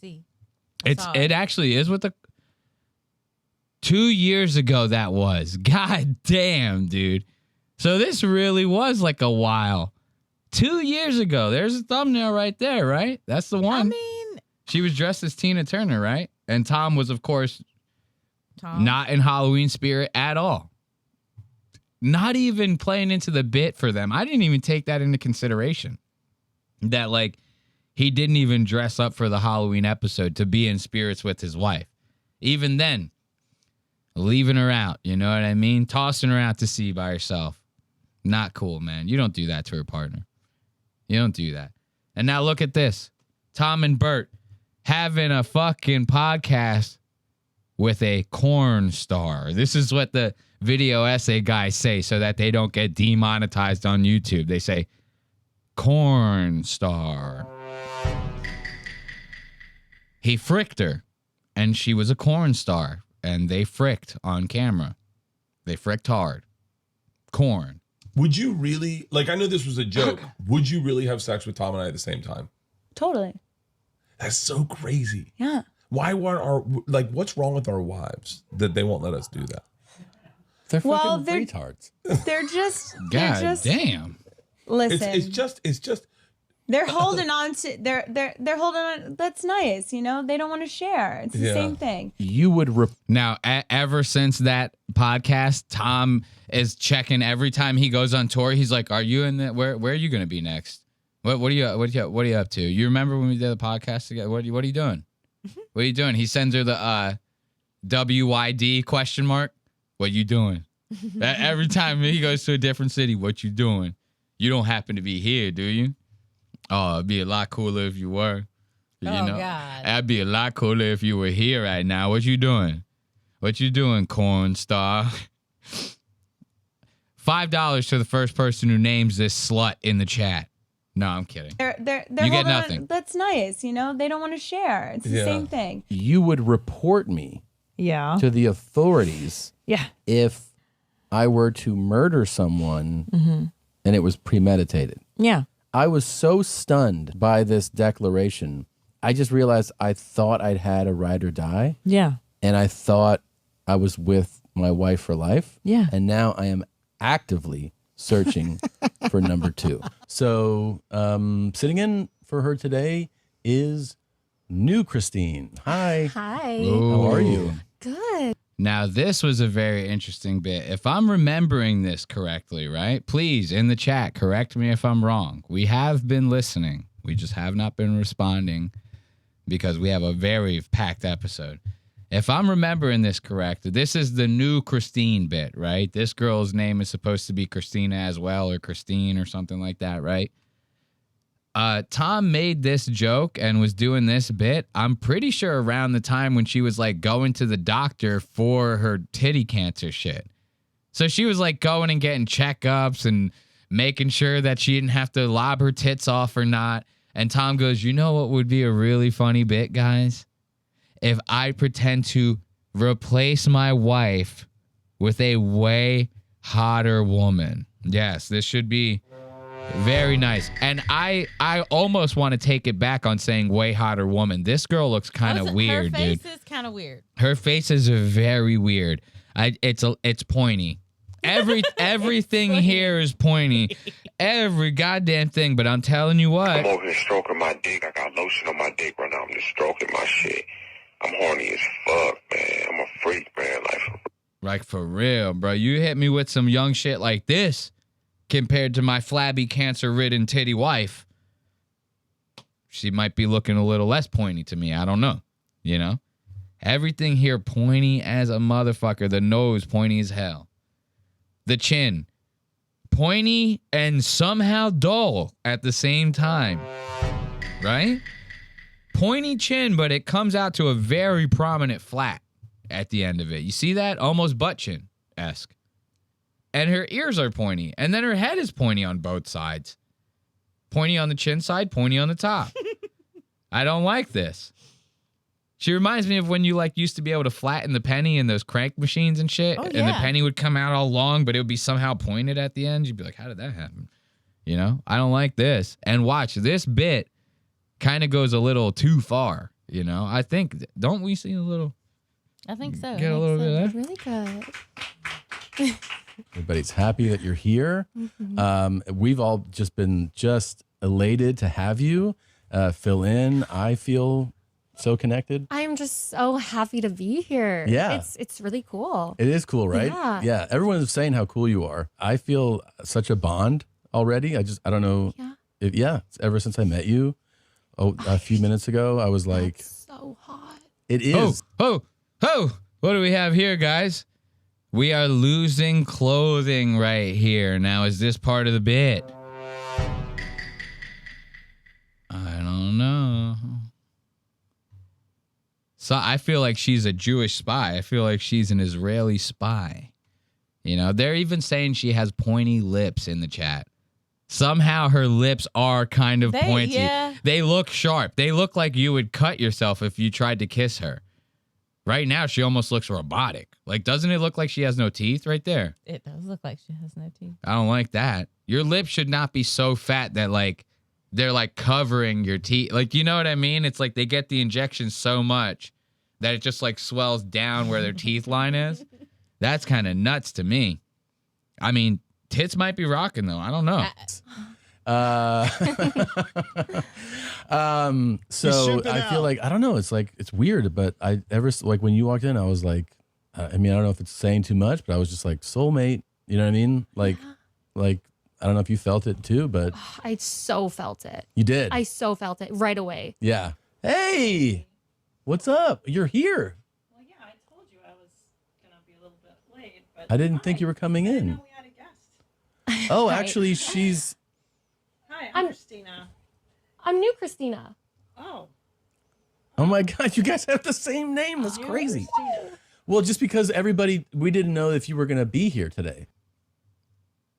See. It actually is with the 2 years ago that was. God damn, dude. So this really was like a while. 2 years ago. There's a thumbnail right there, right? That's the one. I mean, she was dressed as Tina Turner, right? And Tom was, of course, Tom. not in Halloween spirit at all. Not even playing into the bit for them. I didn't even take that into consideration. That, like, he didn't even dress up for the Halloween episode to be in spirits with his wife. Even then, leaving her out, you know what I mean? Tossing her out to sea by herself. Not cool, man. You don't do that to her partner. You don't do that. And now look at this. Tom and Bert having a fucking podcast with a corn star. This is what the video essay guys say so that they don't get demonetized on YouTube. They say, corn star. He fricked her, and she was a corn star, and they fricked on camera. They fricked hard. Corn. Would you really, like, I know this was a joke. Would you really have sex with Tom and I at the same time? Totally. That's so crazy. Yeah. Why weren't what's wrong with our wives that they won't let us do that? They're Well, fucking retards. They're just. God damn. Listen. It's just. They're holding on to. They're holding on. That's nice, you know. They don't want to share. It's the same thing. You would Now, ever since that podcast, Tom is checking every time he goes on tour. He's like, "Are you in the? Where are you going to be next? What are you up to? You remember when we did the podcast together? What are you doing? What are you doing?" He sends her the WYD question mark. What you doing? Every time he goes to a different city, what you doing? You don't happen to be here, do you? Oh, it'd be a lot cooler if you were. You know? God. That'd be a lot cooler if you were here right now. What you doing? What you doing, corn star? $5 to the first person who names this slut in the chat. No, I'm kidding. They're You get holding nothing. on. That's nice, you know. They don't want to share. It's the same thing. You would report me Yeah. to the authorities Yeah. if I were to murder someone and it was premeditated. Yeah. I was so stunned by this declaration. I just realized I thought I'd had a ride or die, Yeah. and I thought I was with my wife for life. Yeah. And now I am actively searching for number 2. So sitting in for her today is new Christine. Hi. Hi. How are you? Good. Now, this was a very interesting bit. If I'm remembering this correctly, right? Please, in the chat, correct me if I'm wrong. We have been listening. We just have not been responding because we have a very packed episode. If I'm remembering this correct, this is the new Christine bit, right? This girl's name is supposed to be Christina as well, or Christine or something like that, right? Tom made this joke and was doing this bit, I'm pretty sure around the time when she was like going to the doctor for her titty cancer shit. So she was like going and getting checkups and making sure that she didn't have to lob her tits off or not. And Tom goes, you know what would be a really funny bit, guys? If I pretend to replace my wife with a way hotter woman. Yes, this should be very nice. And I almost want to take it back on saying way hotter woman. This girl looks kind of weird, her face dude. is kind of weird. Her face is very weird. It's pointy. Everything here is pointy. Every goddamn thing. But I'm telling you what. I'm over here stroking my dick. I got lotion on my dick right now. I'm just stroking my shit. I'm horny as fuck, man. I'm a freak, man. Like for real, bro. You hit me with some young shit like this. Compared to my flabby, cancer-ridden titty wife, she might be looking a little less pointy to me. I don't know. You know? Everything here pointy as a motherfucker. The nose pointy as hell. The chin pointy and somehow dull at the same time. Right? Pointy chin, but it comes out to a very prominent flat at the end of it. You see that? Almost butt chin-esque. And her ears are pointy. And then her head is pointy on both sides. Pointy on the chin side, pointy on the top. I don't like this. She reminds me of when you like used to be able to flatten the penny in those crank machines and shit. Oh, And yeah. the penny would come out all long, but it would be somehow pointed at the end. You'd be like, how did that happen? You know? I don't like this. And watch, this bit kind of goes a little too far. You know? I think, don't we see a little... I think so. Get a little bit of that? Really good. Everybody's happy that you're here. We've all just been elated to have you fill in. I feel so connected. I'm just so happy to be here. Yeah. It's really cool. It is cool, right? Yeah. Everyone is saying how cool you are. I feel such a bond already. I don't know. Yeah. Ever since I met you a few minutes ago, I was like, so hot. it is. Oh, what do we have here, guys? We are losing clothing right here. Now, is this part of the bit? I don't know. So I feel like she's a Jewish spy. I feel like she's an Israeli spy. You know, they're even saying she has pointy lips in the chat. Somehow her lips are kind of pointy. Yeah. They look sharp. They look like you would cut yourself if you tried to kiss her. Right now, she almost looks robotic. Like, doesn't it look like she has no teeth right there? It does look like she has no teeth. I don't like that. Your lips should not be so fat that, like, they're, like, covering your teeth. Like, you know what I mean? It's like they get the injection so much that it just, like, swells down where their teeth line is. That's kind of nuts to me. I mean, tits might be rocking, though. I don't know. So I feel like, I don't know. It's like, it's weird, but when you walked in, I was like, I mean, I don't know if it's saying too much, but I was just like, soulmate, you know what I mean? Like, I don't know if you felt it too, but I so felt it. you did. I so felt it right away. Yeah. Hey, what's up? You're here. Well, yeah, I told you I was going to be a little bit late, but I didn't think you were coming in. we had a guest. Oh, Hi. actually, she's. Hi, I'm Christina. I'm new Christina. Oh. Oh my God, you guys have the same name. That's crazy. Well, just because we didn't know if you were going to be here today.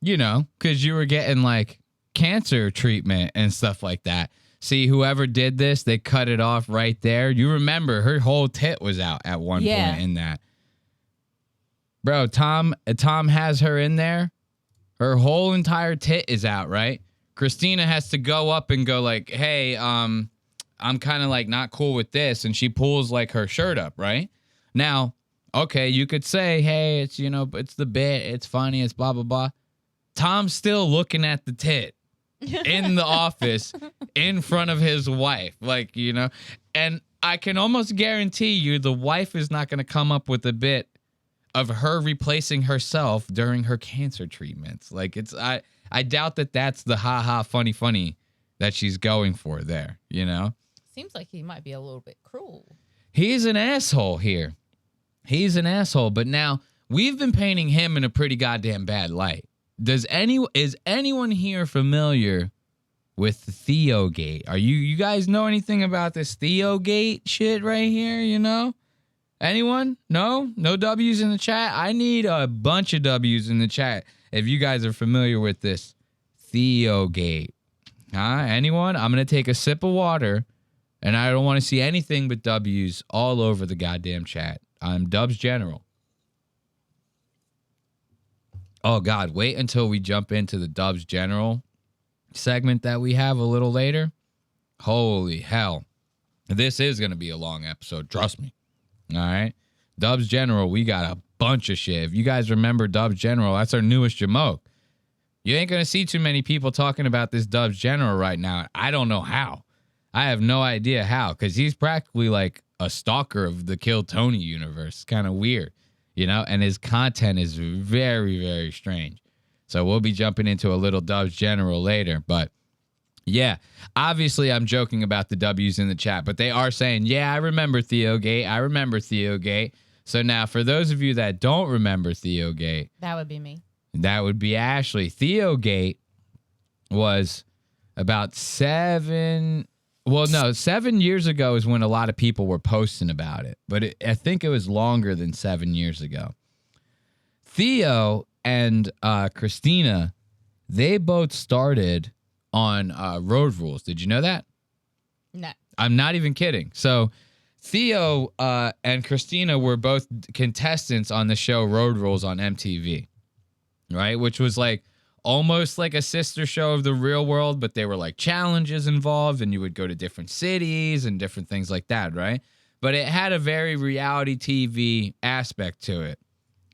You know, because you were getting, like, cancer treatment and stuff like that. See, whoever did this, they cut it off right there. You remember, her whole tit was out at one point in that. Bro, Tom has her in there. Her whole entire tit is out, right? Christina has to go up and go like, hey, I'm kind of like not cool with this. And she pulls like her shirt up, right? Now, okay, you could say, hey, it's, you know, it's the bit. It's funny. It's blah, blah, blah. Tom's still looking at the tit in the office in front of his wife. Like, you know, and I can almost guarantee you the wife is not going to come up with a bit of her replacing herself during her cancer treatments. Like, I doubt that that's the funny that she's going for there, you know? Seems like he might be a little bit cruel. He's an asshole here. He's an asshole, but now we've been painting him in a pretty goddamn bad light. Is anyone here familiar with Theogate? Are you guys know anything about this Theogate shit right here, you know? Anyone? No W's in the chat? I need a bunch of W's in the chat if you guys are familiar with this Theogate. Anyone? I'm going to take a sip of water, and I don't want to see anything but W's all over the goddamn chat. I'm Dubs General. Oh, God, wait until we jump into the Dubs General segment that we have a little later. Holy hell. This is going to be a long episode. Trust me. All right. Dubs General, we got a bunch of shit. If you guys remember Dubs General, that's our newest Jamoke. You ain't going to see too many people talking about this Dubs General right now. I don't know how. I have no idea how, because he's practically like a stalker of the Kill Tony universe. It's kind of weird, you know, and his content is very, very strange. So we'll be jumping into a little Dubs General later, but yeah, obviously I'm joking about the W's in the chat, but they are saying, yeah, I remember Theogate. I remember Theogate. So now for those of you that don't remember Theogate. That would be me. That would be Ashley. Theogate was about 7 years ago is when a lot of people were posting about it. But I think it was longer than 7 years ago. Theo and Christina, they both started on Road Rules. Did you know that? No. I'm not even kidding. So Theo and Christina were both contestants on the show Road Rules on MTV, right? Which was like almost like a sister show of The Real World, but there were like challenges involved and you would go to different cities and different things like that, right? But it had a very reality TV aspect to it.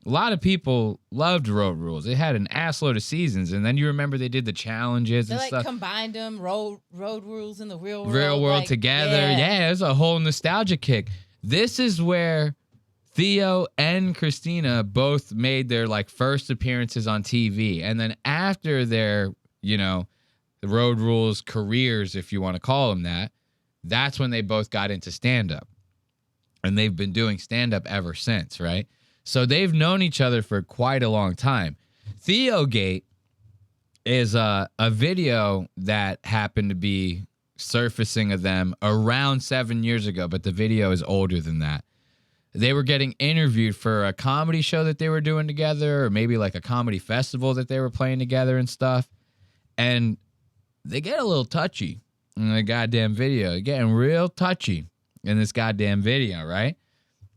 A lot of people loved Road Rules. It had an assload of seasons, and then you remember they did the challenges They and like stuff. Combined them, road rules in the real world. Real world like, together. Yeah, it's a whole nostalgia kick. This is where Theo and Christina both made their like first appearances on TV. And then after their, you know, the Road Rules careers, if you want to call them that, that's when they both got into stand-up. And they've been doing stand-up ever since, right? So they've known each other for quite a long time. Theogate is a video that happened to be surfacing of them around 7 years ago, but the video is older than that. They were getting interviewed for a comedy show that they were doing together, or maybe like a comedy festival that they were playing together and stuff. And they get a little touchy in the goddamn video. They're getting real touchy in this goddamn video, right?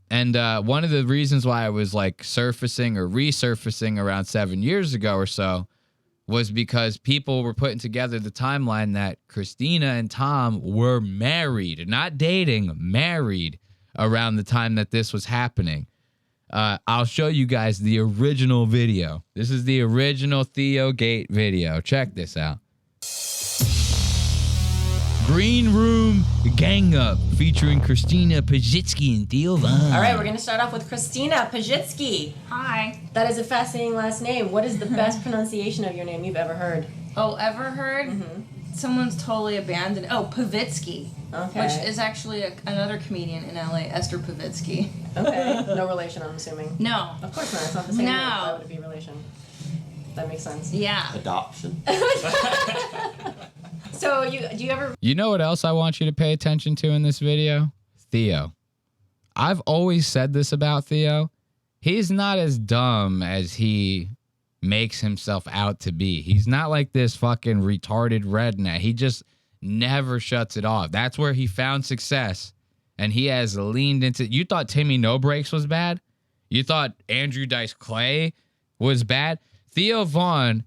And one of the reasons why I was like surfacing or resurfacing around 7 years ago or so was because people were putting together the timeline that Christina and Tom were married, not dating, married around the time that this was happening. I'll show you guys the original video. This is the original Theogate video. Check this out. Green Room Gang Up featuring Christina Pajitsky and Theo Von. All right, we're going to start off with Christina Pajitsky. Hi. That is a fascinating last name. What is the best pronunciation of your name you've ever heard? Oh, ever heard? Mm-hmm. Someone's totally abandoned. Oh, Pavitsky. Okay. Which is actually another comedian in LA, Esther Pavitsky. Okay. No relation, I'm assuming. No. Of course not. It's not the same No. name. Why would it be relation? That makes sense. Yeah. Adoption. So do you ever... You know what else I want you to pay attention to in this video? Theo. I've always said this about Theo. He's not as dumb as he makes himself out to be. He's not like this fucking retarded redneck. He just never shuts it off. That's where he found success. And he has leaned into... You thought Timmy No Breaks was bad? You thought Andrew Dice Clay was bad? Theo Von...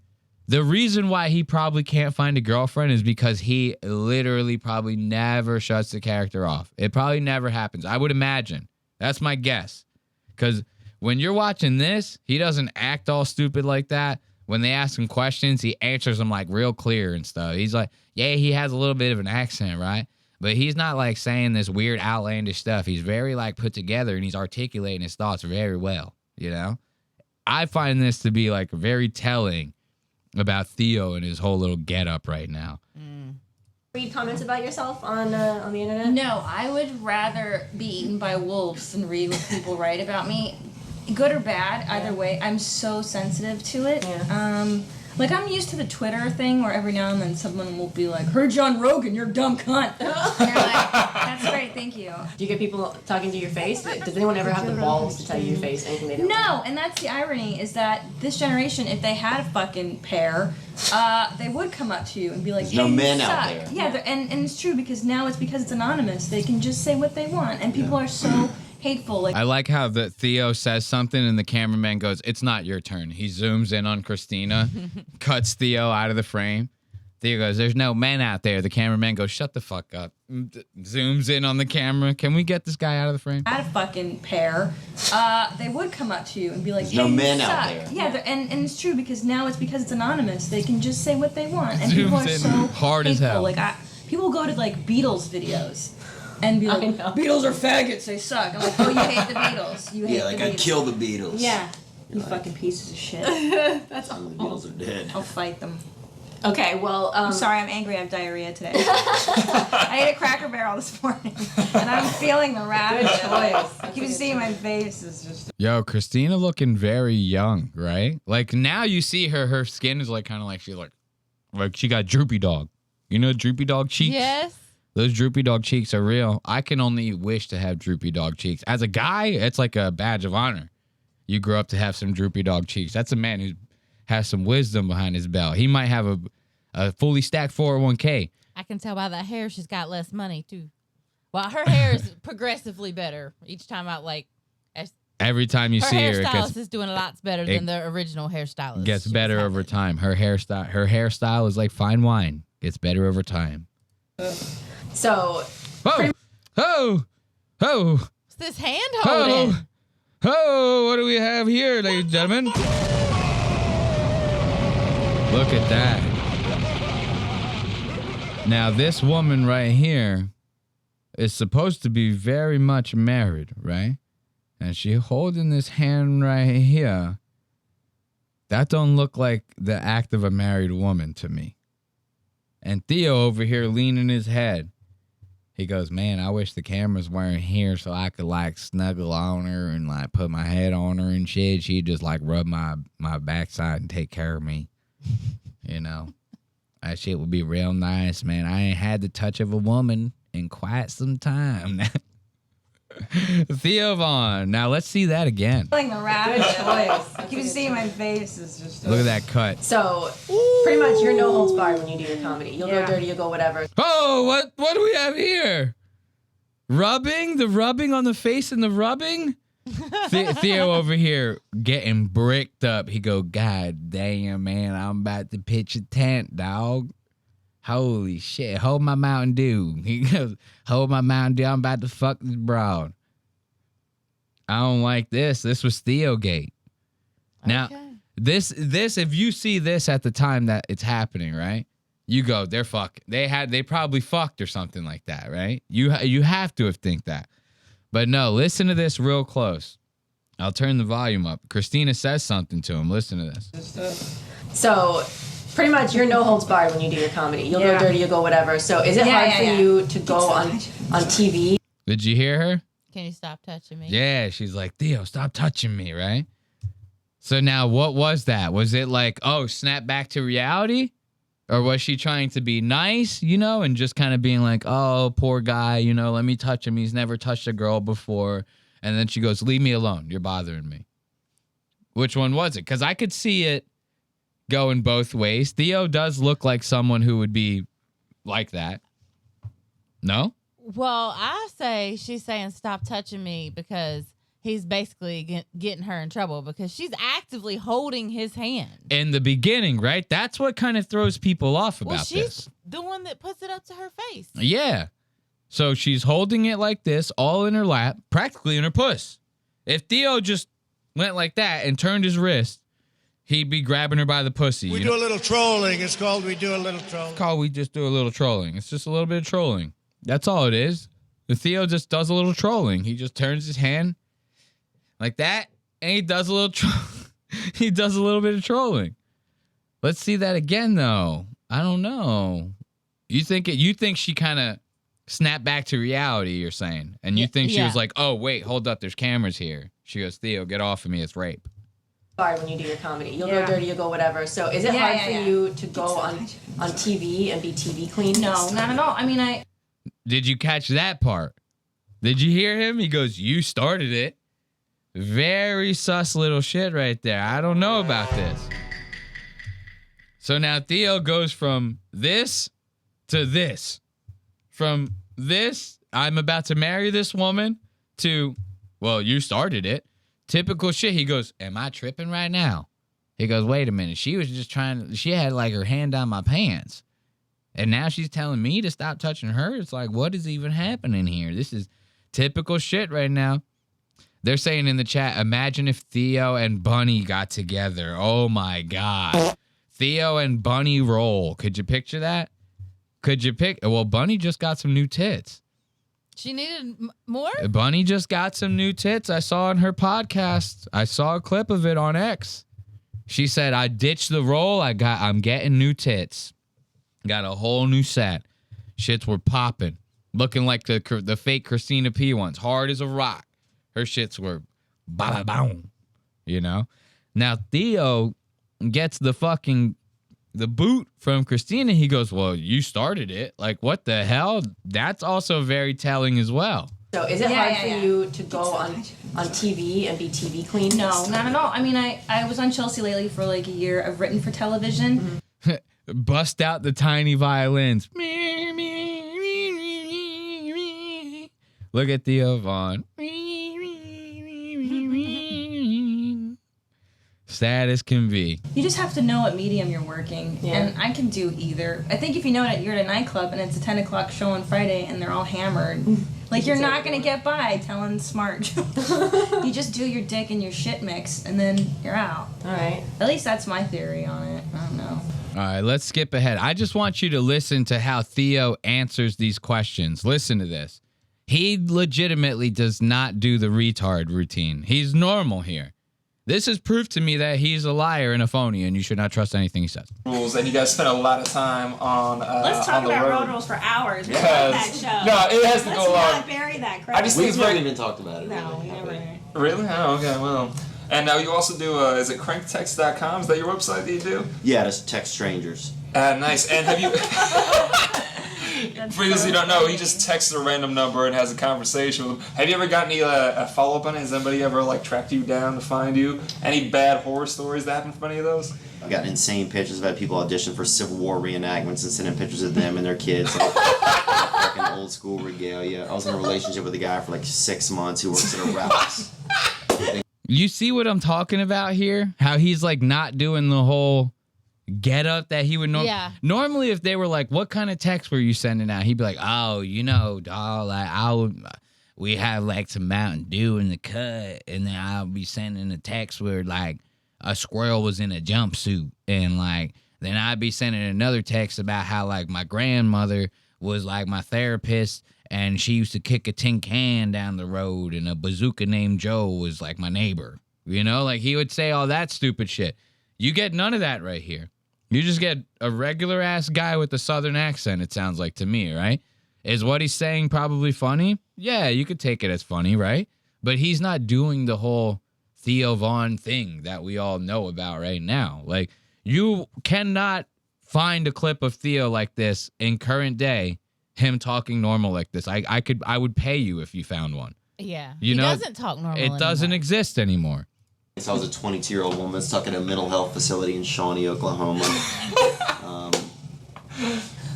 The reason why he probably can't find a girlfriend is because he literally probably never shuts the character off. It probably never happens. I would imagine. That's my guess. Because when you're watching this, he doesn't act all stupid like that. when they ask him questions, he answers them like real clear and stuff. He's like, yeah, he has a little bit of an accent, right? But he's not like saying this weird outlandish stuff. He's very like put together and he's articulating his thoughts very well, you know? I find this to be like very telling about Theo and his whole little getup right now. Read comments about yourself on the internet? No, I would rather be eaten by wolves than read what people write about me. Good or bad, either way. I'm so sensitive to it. Yeah. Like, I'm used to the Twitter thing where every now and then someone will be like, heard you on Rogan, you're a dumb cunt. And you're like, that's great, thank you. Do you get people talking to your face? Does anyone ever have the balls to tell you your face anything they don't No, and that's the irony, is that this generation, if they had a fucking pair, they would come up to you and be like, There's hey, no you men suck. out there. Yeah, and it's true, because now it's because it's anonymous. They can just say what they want, and people are so hateful. Like, I like how the Theo says something and the cameraman goes, it's not your turn. He zooms in on Christina, cuts Theo out of the frame. Theo goes, there's no men out there. The cameraman goes, shut the fuck up. Zooms in on the camera. Can we get this guy out of the frame? had a fucking pair, they would come up to you and be like, There's hey, no you men suck. out there. Yeah, and it's true, because now it's because it's anonymous. They can just say what they want, and Zooms people are in so hard as hateful. hell. Like, people go to like Beatles videos and be like, Beatles are faggots, they suck. I'm like, oh, you hate the Beatles. You hate Yeah, like the I Beatles. kill the Beatles. Yeah, you fucking pieces of shit. That's The Beatles are dead. I'll fight them. Okay, well, I'm sorry, I'm angry. I have diarrhea today. I ate a Cracker Barrel this morning, and I'm feeling the rabbit choice. You can see my face is just. Yo, Christina looking very young, right? Like now you see her skin is like kind of like she's like she got droopy dog. You know droopy dog cheeks? Yes. Those droopy dog cheeks are real. I can only wish to have droopy dog cheeks. As a guy, it's like a badge of honor. You grow up to have some droopy dog cheeks. That's a man who has some wisdom behind his belt. He might have a fully stacked 401k. I can tell by that hair she's got less money too. Well, her hair is progressively better each time I like. Every time you her see her, it hairstylist is doing lots better it than the original hairstylist. gets she better was over having. time. Her hairstyle is like fine wine. Gets better over time. so. Oh! What's this hand holding? Oh! What do we have here, ladies and gentlemen? Look at that. Now, this woman right here is supposed to be very much married, right? And she holding this hand right here. That don't look like the act of a married woman to me. And Theo over here leaning his head. He goes, man, I wish the cameras weren't here so I could like snuggle on her and like put my head on her and shit. She'd just like rub my backside and take care of me. You know, that shit would be real nice, man. I ain't had the touch of a woman in quite some time. Theo Vaughn. Now let's see that again. Feeling the rabbit choice. You can see my face is just. Look at that cut. So, pretty much you're no holds barred when you do your comedy. You'll go dirty, you'll go whatever. Oh, what do we have here? Rubbing? The rubbing on the face and the rubbing? Theo over here getting bricked up. He go, God damn, man, I'm about to pitch a tent, dog. Holy shit, hold my Mountain Dew. He goes, hold my Mountain Dew, I'm about to fuck this broad. I don't like this. This was Theo Gate. Now, this, if you see this at the time that it's happening, right? You go, they're fucking. They probably fucked or something like that, right? You have to have think that. But no, listen to this real close. I'll turn the volume up. Christina says something to him. Listen to this. So, pretty much you're no holds barred when you do your comedy. You'll go dirty, you'll go whatever. So, is it hard for you to go on TV? Did you hear her? Can you stop touching me? Yeah, she's like, Theo, stop touching me, right? So now what was that? Was it like, oh, snap back to reality? Or was she trying to be nice, you know, and just kind of being like, oh, poor guy, you know, let me touch him. He's never touched a girl before. And then she goes, leave me alone. You're bothering me. Which one was it? Because I could see it going both ways. Theo does look like someone who would be like that. No? Well, I say she's saying stop touching me because he's basically getting her in trouble because she's actively holding his hand. In the beginning, right? That's what kind of throws people off about Well, she's this. the one that puts it up to her face. Yeah. So she's holding it like this, all in her lap, practically in her puss. If Theo just went like that and turned his wrist, he'd be grabbing her by the pussy. We do a little trolling. It's called we do a little trolling. It's called we just do a little trolling. It's just a little bit of trolling. That's all it is. Theo just does a little trolling. He just turns his hand like that, and he does a little he does a little bit of trolling. Let's see that again, though. I don't know. You think she kind of snapped back to reality, you're saying, and you think she was like, oh wait, hold up, there's cameras here. She goes, Theo, get off of me, it's rape. Hard when you do your comedy. You'll go dirty, you'll go whatever. So is it hard for you to go on TV and be TV queen? No, not at all. I mean, Did you catch that part? Did you hear him? He goes, you started it. Very sus little shit right there. I don't know about this. So now Theo goes from this to this. From this, I'm about to marry this woman, to, well, you started it. Typical shit. He goes, am I tripping right now? He goes, wait a minute. She was just she had like her hand down my pants. And now she's telling me to stop touching her. It's like, what is even happening here? This is typical shit right now. They're saying in the chat, imagine if Theo and Bunny got together. Oh my God. Theo and Bunny roll. Could you picture that? Well, Bunny just got some new tits. She needed more? Bunny just got some new tits. I saw on her podcast. I saw a clip of it on X. She said, I ditched the roll. I'm getting new tits. Got a whole new set. Shits were popping. Looking like the fake Christina P ones. Hard as a rock. Her shits were ba-ba-boom. You know? Now, Theo gets the boot from Christina. He goes, well, you started it. Like, what the hell? That's also very telling as well. So is it hard for you to go on TV and be TV queen? No, not at all. I mean, I was on Chelsea Lately for like a year. I've written for television. Bust out the tiny violins. Look at Theo Vaughn. Sad as can be. You just have to know what medium you're working. Yeah. And I can do either. I think if you know that you're at a nightclub and it's a 10 o'clock show on Friday and they're all hammered, like you're not going to get by telling smart jokes. You just do your dick and your shit mix and then you're out. All right. At least that's my theory on it. I don't know. All right, let's skip ahead. I just want you to listen to how Theo answers these questions. Listen to this. He legitimately does not do the retard routine. He's normal here. This is proof to me that he's a liar and a phony, and you should not trust anything he says. Rules, and you guys spend a lot of time on Let's talk on the about road. road rules for hours. We love Because- that show. no, it has to go Let's along. not bury that crap. I just think We've it's never very even talked about it. No, we never. really. Oh, okay, well. And now you also do. Is it cranktext.com? Is that your website that you do? Yeah, just text strangers. Nice. And have you? For those who don't know, he just texts a random number and has a conversation with them. Have you ever got any follow up on it? Has anybody ever like tracked you down to find you? Any bad horror stories that happened from any of those? I've gotten insane pictures. I've had people audition for Civil War reenactments and sending pictures of them and their kids. Fucking old school regalia. I was in a relationship with a guy for like 6 months who works at a Ralph's. You see what I'm talking about here? How he's like not doing the whole get up that he would normally. If they were like, what kind of text were you sending out? He'd be like, oh, you know, dog, like we have like some Mountain Dew in the cut, and then I'll be sending a text where like a squirrel was in a jumpsuit, and like then I'd be sending another text about how like my grandmother was like my therapist, and she used to kick a tin can down the road, and a bazooka named Joe was like my neighbor. You know, like he would say all that stupid shit. You get none of that right here. You just get a regular ass guy with a southern accent, it sounds like to me, right? Is what he's saying probably funny? Yeah, you could take it as funny, right? But he's not doing the whole Theo Vaughn thing that we all know about right now. Like, you cannot find a clip of Theo like this in current day, him talking normal like this. I would pay you if you found one. Yeah. You know, he doesn't talk normal It doesn't anymore. exist anymore. So I was a 22-year-old woman stuck in a mental health facility in Shawnee, Oklahoma.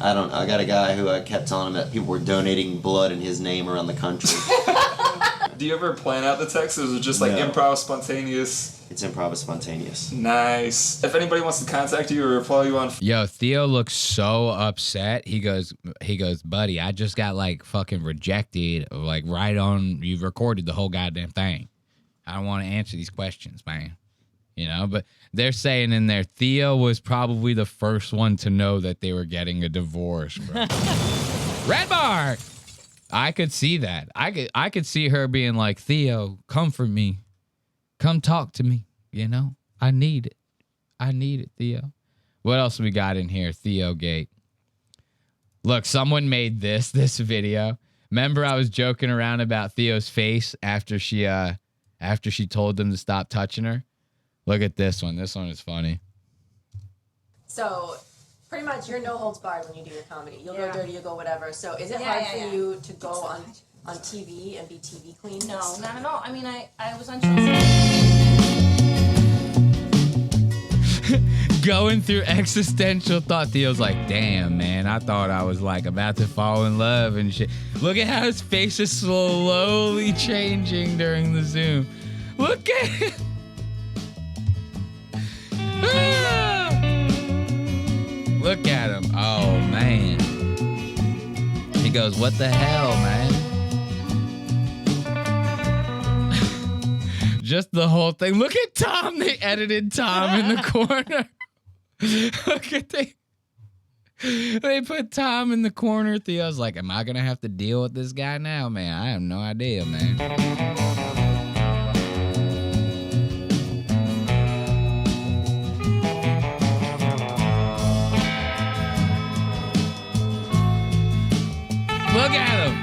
I got a guy who I kept telling him that people were donating blood in his name around the country. Do you ever plan out the text, or is it just like No. improv spontaneous? It's improv spontaneous. Nice. If anybody wants to contact you or follow you on, Yo, Theo looks so upset. He goes, buddy, I just got like fucking rejected. Like right on, you've recorded the whole goddamn thing. I don't want to answer these questions, man. you know, but they're saying in there, Theo was probably the first one to know that they were getting a divorce, bro. Red bar. I could see that. I could see her being like, Theo, comfort me. Come talk to me. You know, I need it. I need it, Theo. What else we got in here? Theo Gate. Look, someone made this video. Remember I was joking around about Theo's face after she told them to stop touching her? Look at this one. This one is funny. So pretty much you're no holds barred when you do your comedy. You'll go dirty, you'll go whatever. So is it hard for you to go on TV and be TV queen? No, not at all. I mean, I was on Chelsea. Going through existential thought. Theo's like, damn, man, I thought I was like about to fall in love and shit. Look at how his face is slowly changing during the Zoom. Look at it. Look at him. Oh, man. He goes, what the hell, man? Just the whole thing. Look at Tom. They edited Tom in the corner. Look at they put Tom in the corner. Theo's like, am I going to have to deal with this guy now, man? I have no idea, man. Look at him.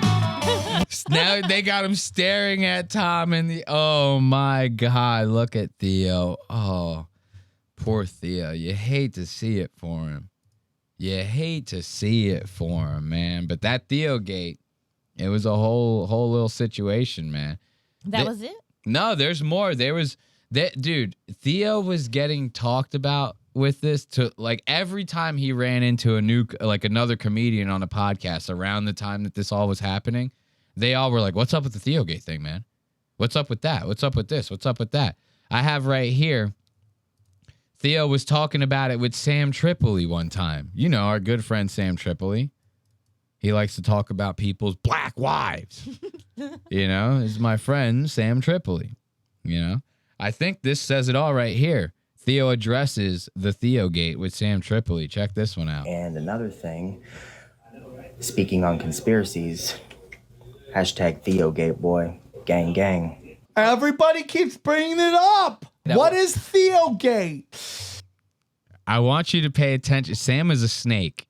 Now they got him staring at Tom in the... Oh, my God. Look at Theo. Oh, poor Theo. You hate to see it for him. You hate to see it for him, man. But that Theo gate, it was a whole little situation, man. That was it? No, there's more. There was... Dude, Theo was getting talked about with this to like every time he ran into another comedian on a podcast around the time that this all was happening, they all were like, what's up with the Theo Gate thing, man? What's up with that? What's up with this? What's up with that? I have right here, Theo was talking about it with Sam Tripoli one time. You know, our good friend Sam Tripoli. He likes to talk about people's black wives. You know, this is my friend Sam Tripoli. You know, I think this says it all right here. Theo addresses the Theo Gate with Sam Tripoli. Check this one out. And another thing, speaking on conspiracies, hashtag Theo Gate boy, gang gang. Everybody keeps bringing it up. What is Theo Gate? I want you to pay attention. Sam is a snake.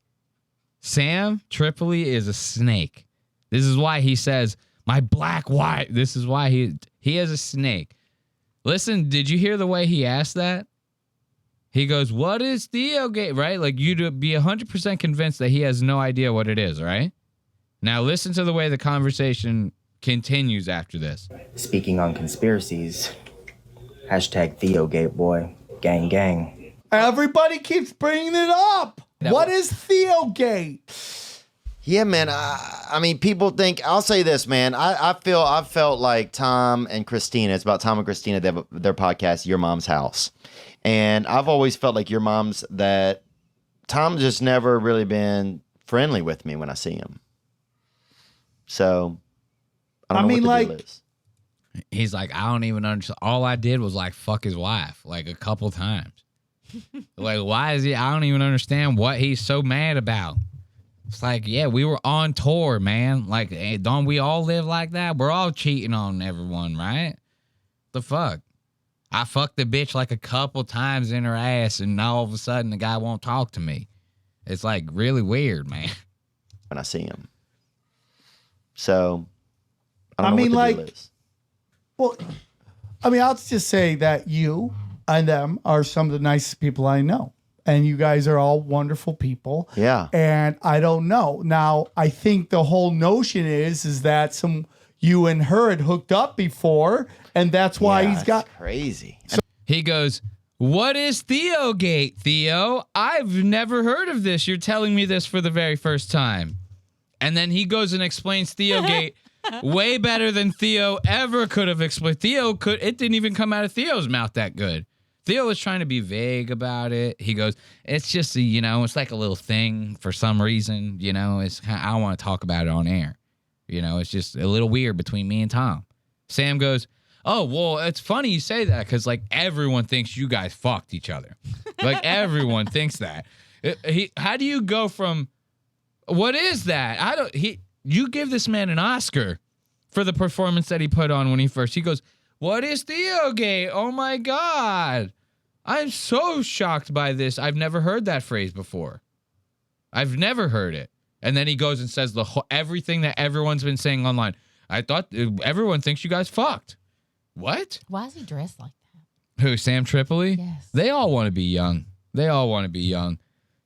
Sam Tripoli is a snake. This is why he says, my black wife. This is why he is a snake. Listen, did you hear the way he asked that? He goes, what is Theo Gate, right? Like you'd be 100% convinced that he has no idea what it is, right? Now listen to the way the conversation continues after this. Speaking on conspiracies, hashtag Theo Gate boy, gang gang. Everybody keeps bringing it up. What is Theo Gate? Yeah, man. I mean, people think. I'll say this, man. I've felt like Tom and Christina. It's about Tom and Christina. They have their podcast, Your Mom's House, and I've always felt like your mom's that Tom's just never really been friendly with me when I see him. So I don't know what the deal is. He's like, I don't even understand. All I did was like fuck his wife like a couple times. Like, why is he? I don't even understand what he's so mad about. It's like, yeah, we were on tour, man. Like, don't we all live like that? We're all cheating on everyone, right? The fuck? I fucked the bitch like a couple times in her ass, and now all of a sudden the guy won't talk to me. It's like really weird, man. When I see him. So, I don't know what the deal is. Well, I mean, I'll just say that you and them are some of the nicest people I know. And you guys are all wonderful people. Yeah. And I don't know. Now, I think the whole notion is that you and her had hooked up before, and that's why he's got crazy. He goes, what is Theo Gate, Theo? I've never heard of this. You're telling me this for the very first time. And then he goes and explains Theo Gate way better than Theo ever could have explained. It didn't even come out of Theo's mouth that good. Theo was trying to be vague about it. He goes, it's just, it's like a little thing for some reason, I don't want to talk about it on air. It's just a little weird between me and Tom. Sam goes, Oh, well, it's funny you say that because like everyone thinks you guys fucked each other. Like everyone thinks that. How do you go from what is that? You give this man an Oscar for the performance that he put on when he goes, what is Theo gay? Oh my God. I'm so shocked by this. I've never heard that phrase before. I've never heard it. And then he goes and says everything that everyone's been saying online. I thought everyone thinks you guys fucked. What? Why is he dressed like that? Who, Sam Tripoli? Yes. They all want to be young.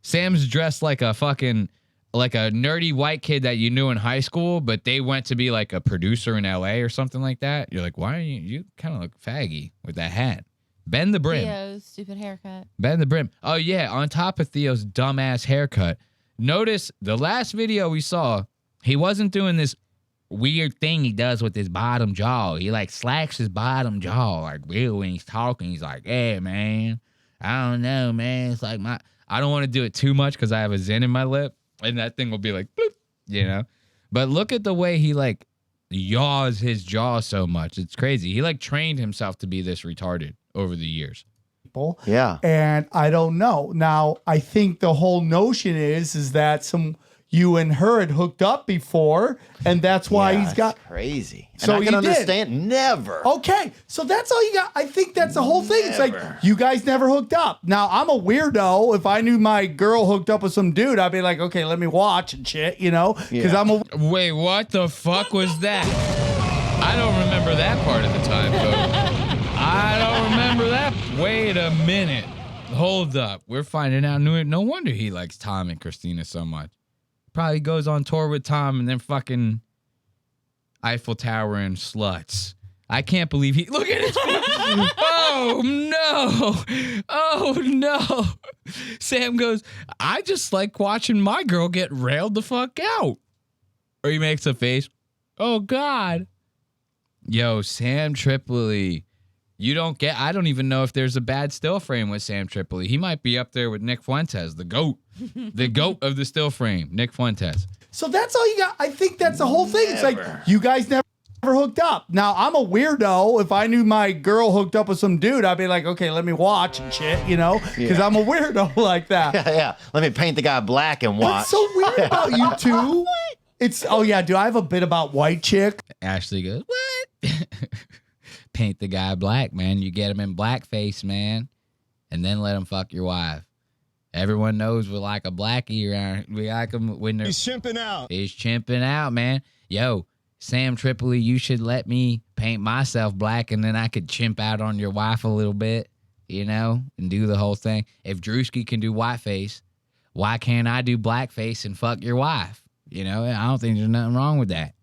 Sam's dressed like a nerdy white kid that you knew in high school, but they went to be like a producer in LA or something like that. You're like, why are you kind of look faggy with that hat. Bend the brim. Theo's stupid haircut. Bend the brim. Oh, yeah. On top of Theo's dumbass haircut, notice the last video we saw, he wasn't doing this weird thing he does with his bottom jaw. He like slacks his bottom jaw like real when he's talking. He's like, hey, man, I don't know, man. It's like I don't want to do it too much because I have a Zen in my lip and that thing will be like, bloop, you know? But look at the way he like yaws his jaw so much. It's crazy. He like trained himself to be this retarded over the years. Yeah. And I don't know. Now, I think the whole notion is that you and her had hooked up before, and that's why he's got crazy. And so I can you did. understand. Never. Okay, so that's all you got. I think that's the whole thing. It's like you guys never hooked up. Now I'm a weirdo. If I knew my girl hooked up with some dude, I'd be like, okay, let me watch and shit, you know? Because Wait, what the fuck was that? I don't remember that part of the time, folks. I don't remember that. Wait a minute. Hold up. We're finding out. No wonder he likes Tom and Christina so much. Probably goes on tour with Tom and then fucking Eiffel Tower and sluts. I can't believe he. Look at his. Oh no! Oh no! Sam goes, I just like watching my girl get railed the fuck out. Or he makes a face. Oh God. Yo, Sam Tripoli. I don't even know if there's a bad still frame with Sam Tripoli. He might be up there with Nick Fuentes, the GOAT. The GOAT of the still frame, Nick Fuentes. So that's all you got. I think that's the whole thing. It's like you guys never hooked up. Now I'm a weirdo. If I knew my girl hooked up with some dude, I'd be like, okay, let me watch and shit, you know? Because I'm a weirdo like that. Yeah. Let me paint the guy black and watch. What's so weird about you two? It's do I have a bit about white chick? Ashley goes, what? Paint the guy black, man. You get him in blackface, man. And then let him fuck your wife. Everyone knows we're like a blackie around. We like him when they're... He's chimping out. He's chimping out, man. Yo, Sam Tripoli, you should let me paint myself black and then I could chimp out on your wife a little bit, you know, and do the whole thing. If Drewski can do whiteface, why can't I do blackface and fuck your wife? You know, I don't think there's nothing wrong with that.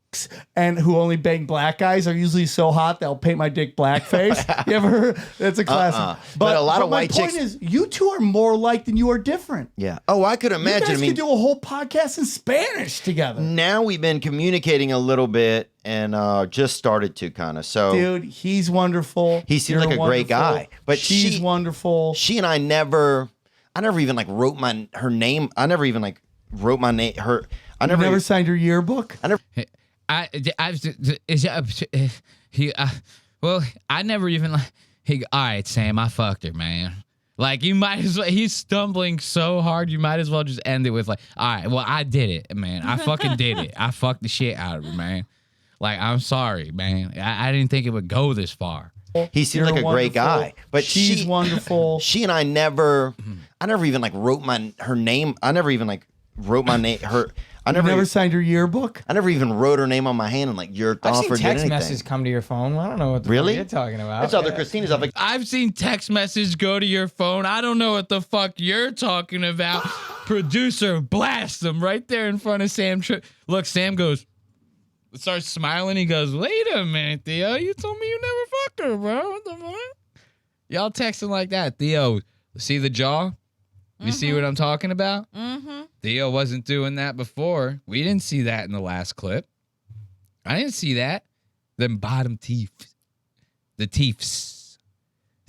And who only bang black guys are usually so hot they'll paint my dick blackface. You ever heard? That's a classic. But a lot of white chicks. My point is, you two are more alike than you are different. Yeah. Oh, I could imagine. You guys could do a whole podcast in Spanish together. Now we've been communicating a little bit and just started to kind of. So, dude, he's wonderful. He seems like a great guy. But she's wonderful. She and I never even like wrote her name. I never even like wrote my name. I never signed her yearbook. I never. Well, I never even like. All right, Sam, I fucked her, man. Like you might as well. He's stumbling so hard. You might as well just end it with like, all right, well, I did it, man. I fucking did it. I fucked the shit out of her, man. Like I'm sorry, man. I didn't think it would go this far. He seems like a great guy, but she's wonderful. She and I never even like wrote her name. I never even like wrote my name. I never signed her yearbook. I never even wrote her name on my hand and like jerked off or did anything. I've seen text messages come to your phone. I don't know what the fuck you're talking about. That's other Christina's. I've seen text messages go to your phone. I don't know what the fuck you're talking about. Producer, blast them right there in front of Sam. Look, Sam starts smiling. He goes, wait a minute, Theo. You told me you never fucked her, bro. What the fuck? Y'all texting like that. Theo, see the jaw? You see what I'm talking about? Mm-hmm. Theo wasn't doing that before. We didn't see that in the last clip. I didn't see that. Them bottom teeth. The teeths.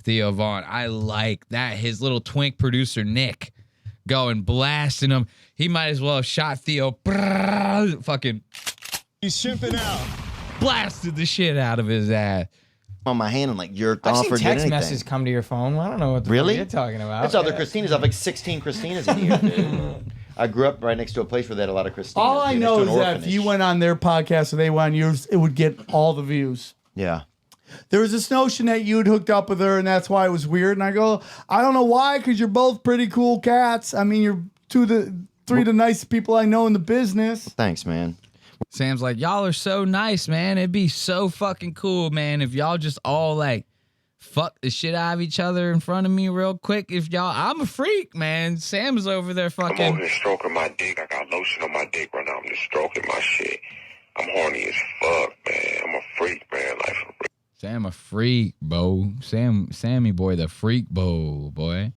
Theo Vaughn. I like that. His little twink producer, Nick, going blasting him. He might as well have shot Theo. Fucking. He's chimping out. Blasted the shit out of his ass. on my hand and like jerked I've off seen or did text anything. messages come to your phone. I don't know what the Really? fuck you're talking about. That's other Christinas. I have like 16 Christinas in here, dude. I grew up right next to a place where they had a lot of Christinas. All I dude, know next is to an that if orphanage. you went on their podcast or they went on yours, it would get all the views. Yeah. There was this notion that you'd hooked up with her and that's why it was weird. And I go, I don't know why, because you're both pretty cool cats. I mean, you're three of the nicest people I know in the business. Thanks, man. Sam's like, y'all are so nice, man. It'd be so fucking cool, man, if y'all just all like fuck the shit out of each other in front of me real quick. If y'all, I'm a freak, man. Sam's over there I'm fucking. over here stroking my dick. I got lotion on my dick right now. I'm just stroking my shit. I'm horny as fuck, man. I'm a freak, man. Like, for real. Sam a freak, bo. Sammy boy, the freak boy.